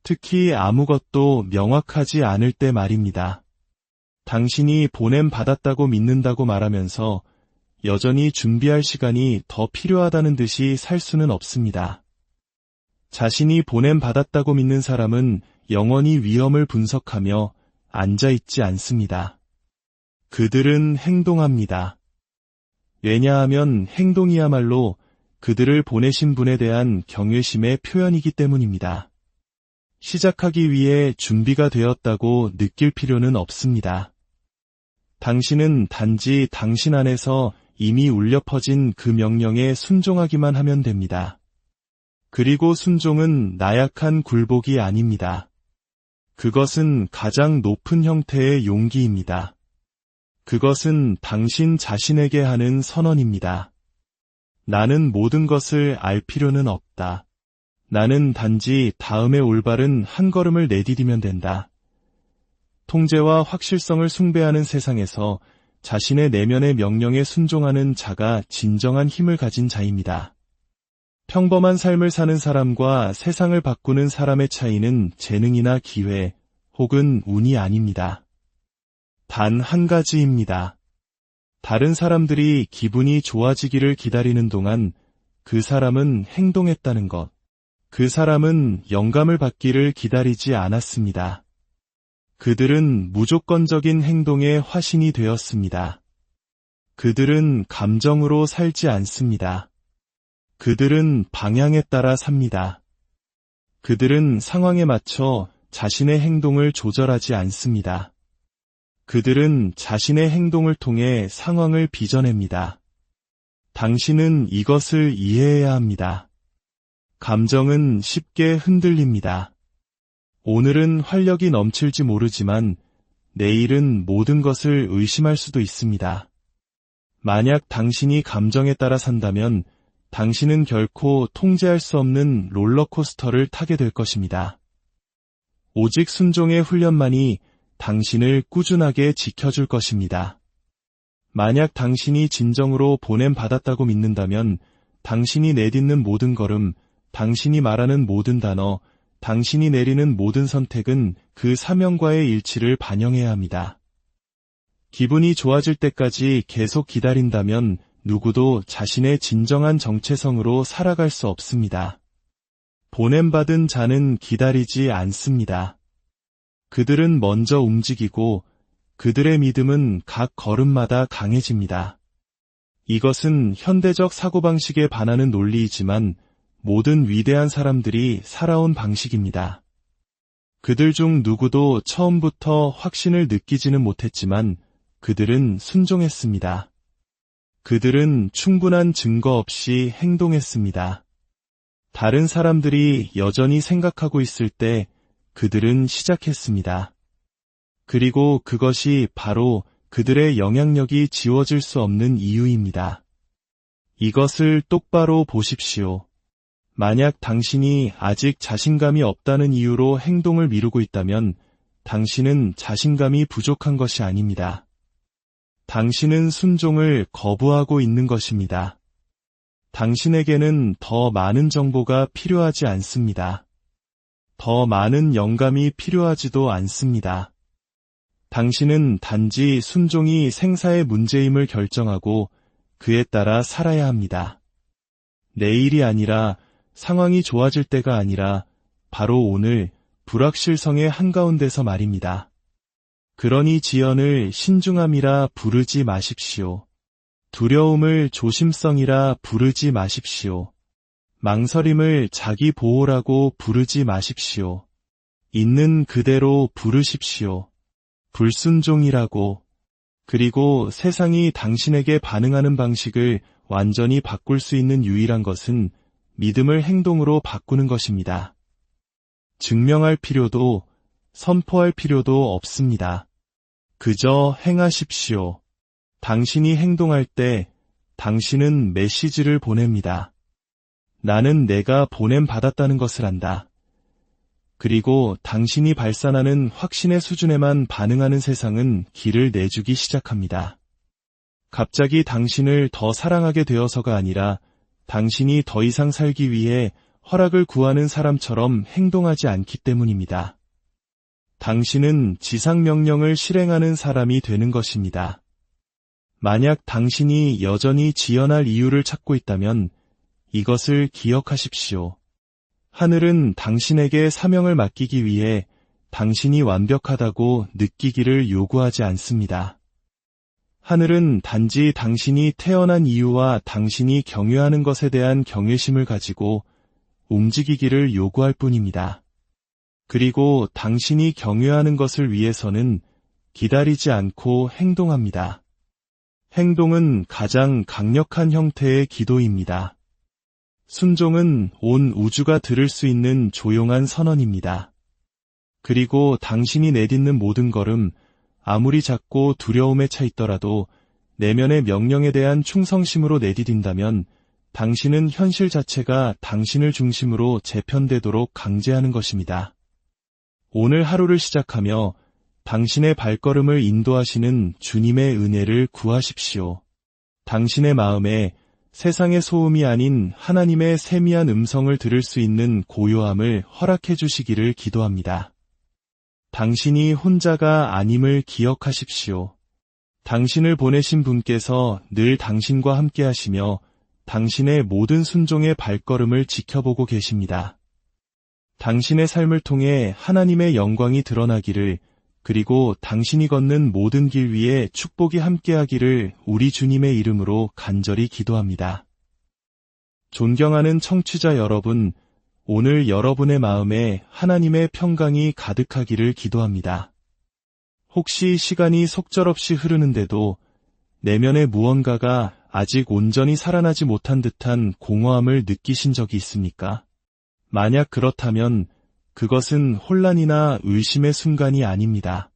특히 아무것도 명확하지 않을 때 말입니다. 당신이 보냄받았다고 믿는다고 말하면서 여전히 준비할 시간이 더 필요하다는 듯이 살 수는 없습니다. 자신이 보냄받았다고 믿는 사람은 영원히 위험을 분석하며 앉아있지 않습니다. 그들은 행동합니다. 왜냐하면 행동이야말로 그들을 보내신 분에 대한 경외심의 표현이기 때문입니다. 시작하기 위해 준비가 되었다고 느낄 필요는 없습니다. 당신은 단지 당신 안에서 이미 울려 퍼진 그 명령에 순종하기만 하면 됩니다. 그리고 순종은 나약한 굴복이 아닙니다. 그것은 가장 높은 형태의 용기입니다. 그것은 당신 자신에게 하는 선언입니다. 나는 모든 것을 알 필요는 없다. 나는 단지 다음의 올바른 한 걸음을 내디디면 된다. 통제와 확실성을 숭배하는 세상에서 자신의 내면의 명령에 순종하는 자가 진정한 힘을 가진 자입니다. 평범한 삶을 사는 사람과 세상을 바꾸는 사람의 차이는 재능이나 기회 혹은 운이 아닙니다. 단 한 가지입니다. 다른 사람들이 기분이 좋아지기를 기다리는 동안 그 사람은 행동했다는 것. 그 사람은 영감을 받기를 기다리지 않았습니다. 그들은 무조건적인 행동의 화신이 되었습니다. 그들은 감정으로 살지 않습니다. 그들은 방향에 따라 삽니다. 그들은 상황에 맞춰 자신의 행동을 조절하지 않습니다. 그들은 자신의 행동을 통해 상황을 빚어냅니다. 당신은 이것을 이해해야 합니다. 감정은 쉽게 흔들립니다. 오늘은 활력이 넘칠지 모르지만 내일은 모든 것을 의심할 수도 있습니다. 만약 당신이 감정에 따라 산다면 당신은 결코 통제할 수 없는 롤러코스터를 타게 될 것입니다. 오직 순종의 훈련만이 당신을 꾸준하게 지켜줄 것입니다. 만약 당신이 진정으로 보냄받았다고 믿는다면 당신이 내딛는 모든 걸음, 당신이 말하는 모든 단어, 당신이 내리는 모든 선택은 그 사명과의 일치를 반영해야 합니다. 기분이 좋아질 때까지 계속 기다린다면 누구도 자신의 진정한 정체성으로 살아갈 수 없습니다. 보냄받은 자는 기다리지 않습니다. 그들은 먼저 움직이고 그들의 믿음은 각 걸음마다 강해집니다. 이것은 현대적 사고방식에 반하는 논리이지만 모든 위대한 사람들이 살아온 방식입니다. 그들 중 누구도 처음부터 확신을 느끼지는 못했지만 그들은 순종했습니다. 그들은 충분한 증거 없이 행동했습니다. 다른 사람들이 여전히 생각하고 있을 때 그들은 시작했습니다. 그리고 그것이 바로 그들의 영향력이 지워질 수 없는 이유입니다. 이것을 똑바로 보십시오. 만약 당신이 아직 자신감이 없다는 이유로 행동을 미루고 있다면 당신은 자신감이 부족한 것이 아닙니다. 당신은 순종을 거부하고 있는 것입니다. 당신에게는 더 많은 정보가 필요하지 않습니다. 더 많은 영감이 필요하지도 않습니다. 당신은 단지 순종이 생사의 문제임을 결정하고 그에 따라 살아야 합니다. 내일이 아니라 상황이 좋아질 때가 아니라 바로 오늘 불확실성의 한가운데서 말입니다. 그러니 지연을 신중함이라 부르지 마십시오. 두려움을 조심성이라 부르지 마십시오. 망설임을 자기 보호라고 부르지 마십시오. 있는 그대로 부르십시오. 불순종이라고. 그리고 세상이 당신에게 반응하는 방식을 완전히 바꿀 수 있는 유일한 것은 믿음을 행동으로 바꾸는 것입니다. 증명할 필요도 선포할 필요도 없습니다. 그저 행하십시오. 당신이 행동할 때 당신은 메시지를 보냅니다. 나는 내가 보냄받았다는 것을 안다. 그리고 당신이 발산하는 확신의 수준에만 반응하는 세상은 길을 내주기 시작합니다. 갑자기 당신을 더 사랑하게 되어서가 아니라 당신이 더 이상 살기 위해 허락을 구하는 사람처럼 행동하지 않기 때문입니다. 당신은 지상명령을 실행하는 사람이 되는 것입니다. 만약 당신이 여전히 지연할 이유를 찾고 있다면 이것을 기억하십시오. 하늘은 당신에게 사명을 맡기기 위해 당신이 완벽하다고 느끼기를 요구하지 않습니다. 하늘은 단지 당신이 태어난 이유와 당신이 경외하는 것에 대한 경외심을 가지고 움직이기를 요구할 뿐입니다. 그리고 당신이 경외하는 것을 위해서는 기다리지 않고 행동합니다. 행동은 가장 강력한 형태의 기도입니다. 순종은 온 우주가 들을 수 있는 조용한 선언입니다. 그리고 당신이 내딛는 모든 걸음, 아무리 작고 두려움에 차 있더라도 내면의 명령에 대한 충성심으로 내디딘다면 당신은 현실 자체가 당신을 중심으로 재편되도록 강제하는 것입니다. 오늘 하루를 시작하며 당신의 발걸음을 인도하시는 주님의 은혜를 구하십시오. 당신의 마음에 세상의 소음이 아닌 하나님의 세미한 음성을 들을 수 있는 고요함을 허락해 주시기를 기도합니다. 당신이 혼자가 아님을 기억하십시오. 당신을 보내신 분께서 늘 당신과 함께 하시며 당신의 모든 순종의 발걸음을 지켜보고 계십니다. 당신의 삶을 통해 하나님의 영광이 드러나기를, 그리고 당신이 걷는 모든 길 위에 축복이 함께하기를 우리 주님의 이름으로 간절히 기도합니다. 존경하는 청취자 여러분, 오늘 여러분의 마음에 하나님의 평강이 가득하기를 기도합니다. 혹시 시간이 속절없이 흐르는데도 내면의 무언가가 아직 온전히 살아나지 못한 듯한 공허함을 느끼신 적이 있습니까? 만약 그렇다면 그것은 혼란이나 의심의 순간이 아닙니다.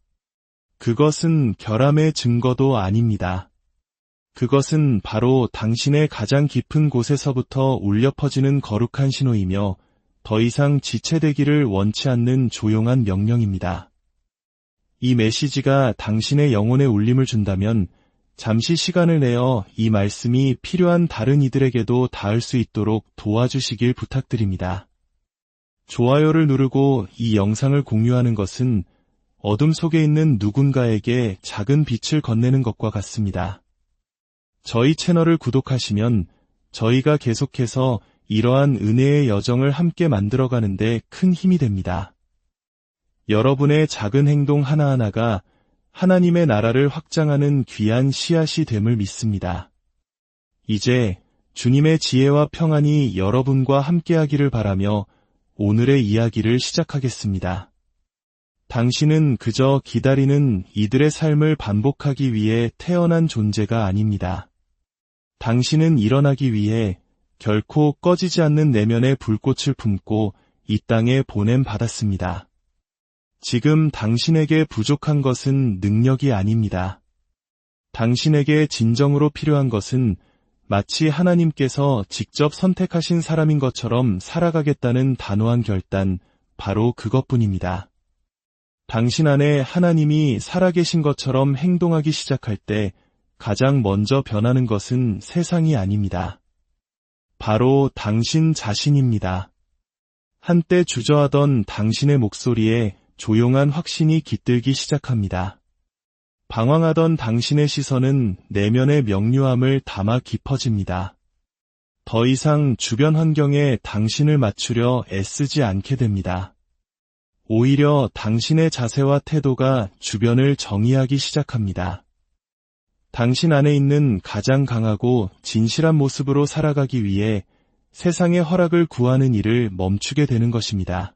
그것은 결함의 증거도 아닙니다. 그것은 바로 당신의 가장 깊은 곳에서부터 울려 퍼지는 거룩한 신호이며 더 이상 지체되기를 원치 않는 조용한 명령입니다. 이 메시지가 당신의 영혼에 울림을 준다면 잠시 시간을 내어 이 말씀이 필요한 다른 이들에게도 닿을 수 있도록 도와주시길 부탁드립니다. 좋아요를 누르고 이 영상을 공유하는 것은 어둠 속에 있는 누군가에게 작은 빛을 건네는 것과 같습니다. 저희 채널을 구독하시면 저희가 계속해서 이러한 은혜의 여정을 함께 만들어가는데 큰 힘이 됩니다. 여러분의 작은 행동 하나하나가 하나님의 나라를 확장하는 귀한 씨앗이 됨을 믿습니다. 이제 주님의 지혜와 평안이 여러분과 함께하기를 바라며 오늘의 이야기를 시작하겠습니다. 당신은 그저 기다리는 이들의 삶을 반복하기 위해 태어난 존재가 아닙니다. 당신은 일어나기 위해 결코 꺼지지 않는 내면의 불꽃을 품고 이 땅에 보냄받았습니다. 지금 당신에게 부족한 것은 능력이 아닙니다. 당신에게 진정으로 필요한 것은 마치 하나님께서 직접 선택하신 사람인 것처럼 살아가겠다는 단호한 결단, 바로 그것뿐입니다. 당신 안에 하나님이 살아계신 것처럼 행동하기 시작할 때 가장 먼저 변하는 것은 세상이 아닙니다. 바로 당신 자신입니다. 한때 주저하던 당신의 목소리에 조용한 확신이 깃들기 시작합니다. 방황하던 당신의 시선은 내면의 명료함을 담아 깊어집니다. 더 이상 주변 환경에 당신을 맞추려 애쓰지 않게 됩니다. 오히려 당신의 자세와 태도가 주변을 정의하기 시작합니다. 당신 안에 있는 가장 강하고 진실한 모습으로 살아가기 위해 세상의 허락을 구하는 일을 멈추게 되는 것입니다.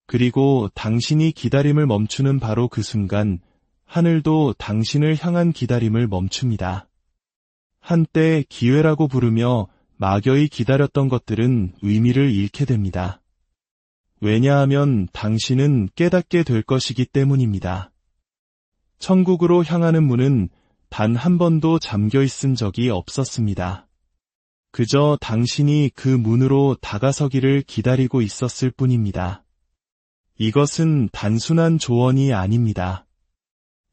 그리고 당신이 기다림을 멈추는 바로 그 순간 하늘도 당신을 향한 기다림을 멈춥니다. 한때 기회라고 부르며 막연히 기다렸던 것들은 의미를 잃게 됩니다. 왜냐하면 당신은 깨닫게 될 것이기 때문입니다. 천국으로 향하는 문은 단 한 번도 잠겨 있은 적이 없었습니다. 그저 당신이 그 문으로 다가서기를 기다리고 있었을 뿐입니다. 이것은 단순한 조언이 아닙니다.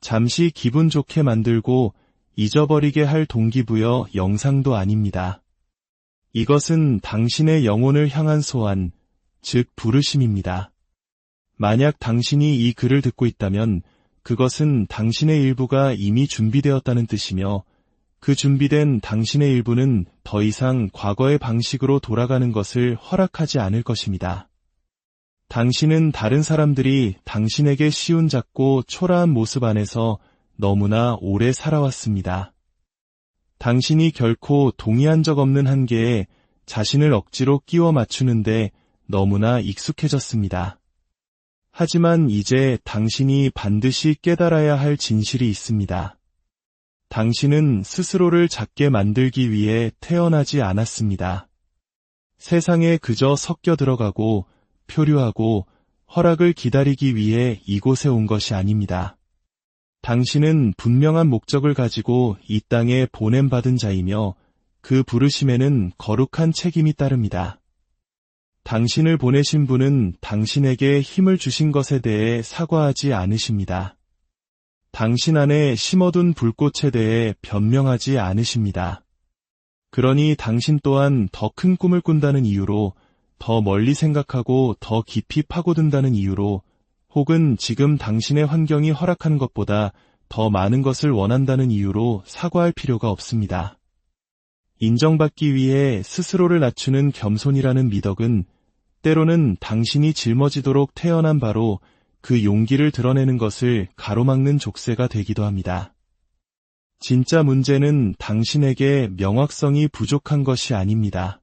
잠시 기분 좋게 만들고 잊어버리게 할 동기부여 영상도 아닙니다. 이것은 당신의 영혼을 향한 소환, 즉 부르심입니다. 만약 당신이 이 글을 듣고 있다면 그것은 당신의 일부가 이미 준비되었다는 뜻이며 그 준비된 당신의 일부는 더 이상 과거의 방식으로 돌아가는 것을 허락하지 않을 것입니다. 당신은 다른 사람들이 당신에게 쉬운 작고 초라한 모습 안에서 너무나 오래 살아왔습니다. 당신이 결코 동의한 적 없는 한계에 자신을 억지로 끼워 맞추는데 너무나 익숙해졌습니다. 하지만 이제 당신이 반드시 깨달아야 할 진실이 있습니다. 당신은 스스로를 작게 만들기 위해 태어나지 않았습니다. 세상에 그저 섞여 들어가고 표류하고 허락을 기다리기 위해 이곳에 온 것이 아닙니다. 당신은 분명한 목적을 가지고 이 땅에 보냄받은 자이며 그 부르심에는 거룩한 책임이 따릅니다. 당신을 보내신 분은 당신에게 힘을 주신 것에 대해 사과하지 않으십니다. 당신 안에 심어둔 불꽃에 대해 변명하지 않으십니다. 그러니 당신 또한 더 큰 꿈을 꾼다는 이유로, 더 멀리 생각하고 더 깊이 파고든다는 이유로, 혹은 지금 당신의 환경이 허락하는 것보다 더 많은 것을 원한다는 이유로 사과할 필요가 없습니다. 인정받기 위해 스스로를 낮추는 겸손이라는 미덕은 때로는 당신이 짊어지도록 태어난 바로 그 용기를 드러내는 것을 가로막는 족쇄가 되기도 합니다. 진짜 문제는 당신에게 명확성이 부족한 것이 아닙니다.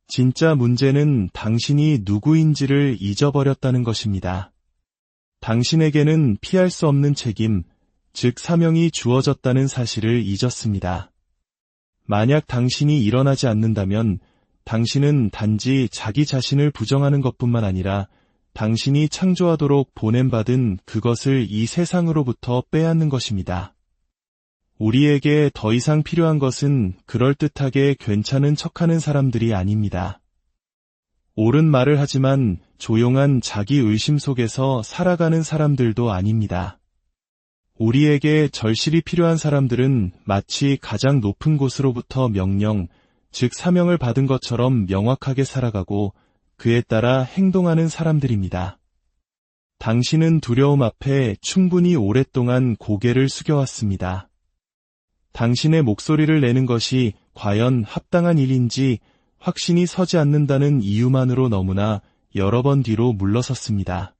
진짜 문제는 당신이 누구인지를 잊어버렸다는 것입니다. 당신에게는 피할 수 없는 책임, 즉 사명이 주어졌다는 사실을 잊었습니다. 만약 당신이 일어나지 않는다면 당신은 단지 자기 자신을 부정하는 것뿐만 아니라 당신이 창조하도록 보냄받은 그것을 이 세상으로부터 빼앗는 것입니다. 우리에게 더 이상 필요한 것은 그럴듯하게 괜찮은 척하는 사람들이 아닙니다. 옳은 말을 하지만 조용한 자기 의심 속에서 살아가는 사람들도 아닙니다. 우리에게 절실히 필요한 사람들은 마치 가장 높은 곳으로부터 명령, 즉 사명을 받은 것처럼 명확하게 살아가고 그에 따라 행동하는 사람들입니다. 당신은 두려움 앞에 충분히 오랫동안 고개를 숙여왔습니다. 당신의 목소리를 내는 것이 과연 합당한 일인지 확신이 서지 않는다는 이유만으로 너무나 여러 번 뒤로 물러섰습니다.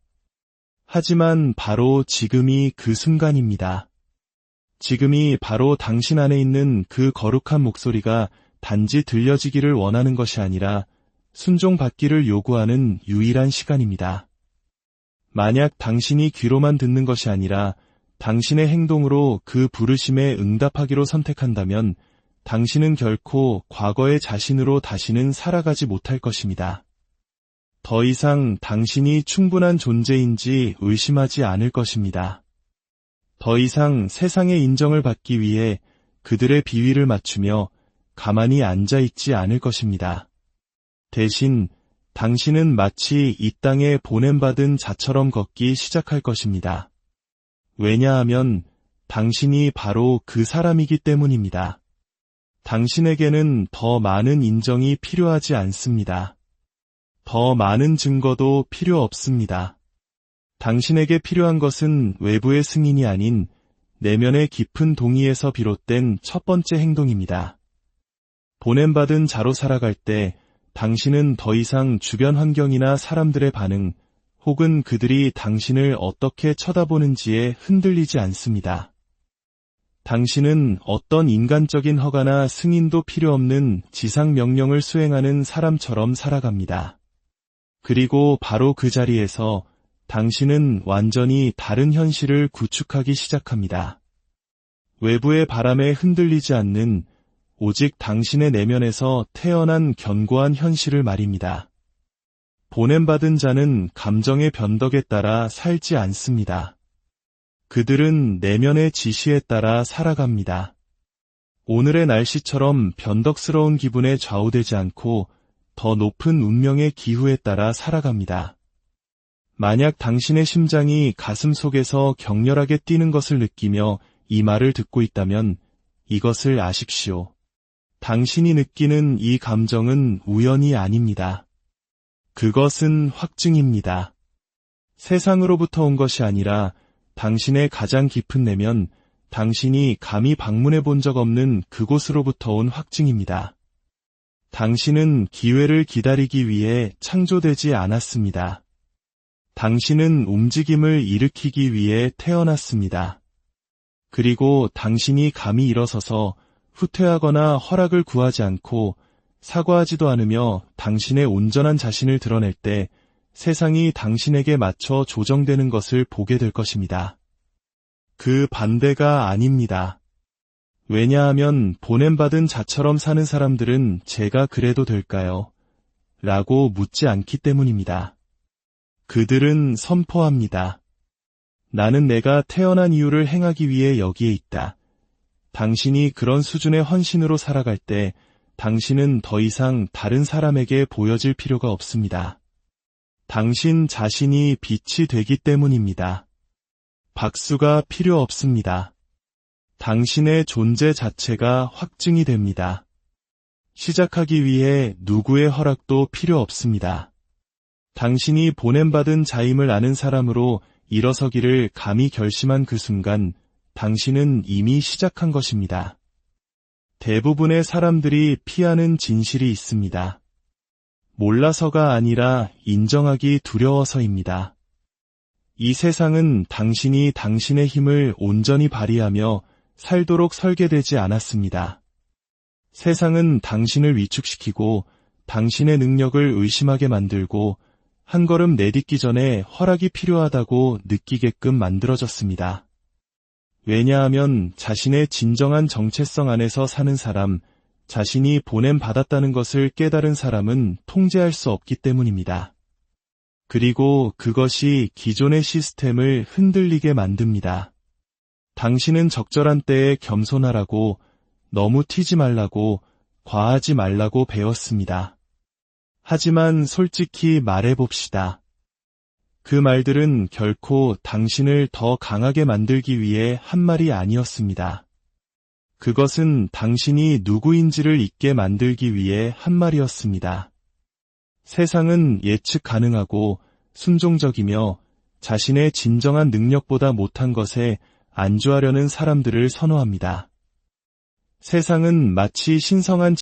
하지만 바로 지금이 그 순간입니다. 지금이 바로 당신 안에 있는 그 거룩한 목소리가 단지 들려지기를 원하는 것이 아니라 순종받기를 요구하는 유일한 시간입니다. 만약 당신이 귀로만 듣는 것이 아니라 당신의 행동으로 그 부르심에 응답하기로 선택한다면 당신은 결코 과거의 자신으로 다시는 살아가지 못할 것입니다. 더 이상 당신이 충분한 존재인지 의심하지 않을 것입니다. 더 이상 세상의 인정을 받기 위해 그들의 비위를 맞추며 가만히 앉아있지 않을 것입니다. 대신 당신은 마치 이 땅에 보냄받은 자처럼 걷기 시작할 것입니다. 왜냐하면 당신이 바로 그 사람이기 때문입니다. 당신에게는 더 많은 인정이 필요하지 않습니다. 더 많은 증거도 필요 없습니다. 당신에게 필요한 것은 외부의 승인이 아닌 내면의 깊은 동의에서 비롯된 첫 번째 행동입니다. 보냄받은 자로 살아갈 때 당신은 더 이상 주변 환경이나 사람들의 반응 혹은 그들이 당신을 어떻게 쳐다보는지에 흔들리지 않습니다. 당신은 어떤 인간적인 허가나 승인도 필요 없는 지상 명령을 수행하는 사람처럼 살아갑니다. 그리고 바로 그 자리에서 당신은 완전히 다른 현실을 구축하기 시작합니다. 외부의 바람에 흔들리지 않는 오직 당신의 내면에서 태어난 견고한 현실을 말입니다. 보냄받은 자는 감정의 변덕에 따라 살지 않습니다. 그들은 내면의 지시에 따라 살아갑니다. 오늘의 날씨처럼 변덕스러운 기분에 좌우되지 않고 더 높은 운명의 기후에 따라 살아갑니다. 만약 당신의 심장이 가슴 속에서 격렬하게 뛰는 것을 느끼며 이 말을 듣고 있다면 이것을 아십시오. 당신이 느끼는 이 감정은 우연이 아닙니다. 그것은 확증입니다. 세상으로부터 온 것이 아니라 당신의 가장 깊은 내면, 당신이 감히 방문해 본 적 없는 그곳으로부터 온 확증입니다. 당신은 기회를 기다리기 위해 창조되지 않았습니다. 당신은 움직임을 일으키기 위해 태어났습니다. 그리고 당신이 감히 일어서서 후퇴하거나 허락을 구하지 않고 사과하지도 않으며 당신의 온전한 자신을 드러낼 때 세상이 당신에게 맞춰 조정되는 것을 보게 될 것입니다. 그 반대가 아닙니다. 왜냐하면 보냄받은 자처럼 사는 사람들은 제가 그래도 될까요? 라고 묻지 않기 때문입니다. 그들은 선포합니다. 나는 내가 태어난 이유를 행하기 위해 여기에 있다. 당신이 그런 수준의 헌신으로 살아갈 때 당신은 더 이상 다른 사람에게 보여질 필요가 없습니다. 당신 자신이 빛이 되기 때문입니다. 박수가 필요 없습니다. 당신의 존재 자체가 확증이 됩니다. 시작하기 위해 누구의 허락도 필요 없습니다. 당신이 보냄받은 자임을 아는 사람으로 일어서기를 감히 결심한 그 순간 당신은 이미 시작한 것입니다. 대부분의 사람들이 피하는 진실이 있습니다. 몰라서가 아니라 인정하기 두려워서입니다. 이 세상은 당신이 당신의 힘을 온전히 발휘하며 살도록 설계되지 않았습니다. 세상은 당신을 위축시키고 당신의 능력을 의심하게 만들고 한 걸음 내딛기 전에 허락이 필요하다고 느끼게끔 만들어졌습니다. 왜냐하면 자신의 진정한 정체성 안에서 사는 사람, 자신이 보냄받았다는 것을 깨달은 사람은 통제할 수 없기 때문입니다. 그리고 그것이 기존의 시스템을 흔들리게 만듭니다. 당신은 적절한 때에 겸손하라고, 너무 튀지 말라고, 과하지 말라고 배웠습니다. 하지만 솔직히 말해봅시다. 그 말들은 결코 당신을 더 강하게 만들기 위해 한 말이 아니었습니다. 그것은 당신이 누구인지를 잊게 만들기 위해 한 말이었습니다. 세상은 예측 가능하고 순종적이며 자신의 진정한 능력보다 못한 것에 안주하려는 사람들을 선호합니다. 세상은 마치 신성한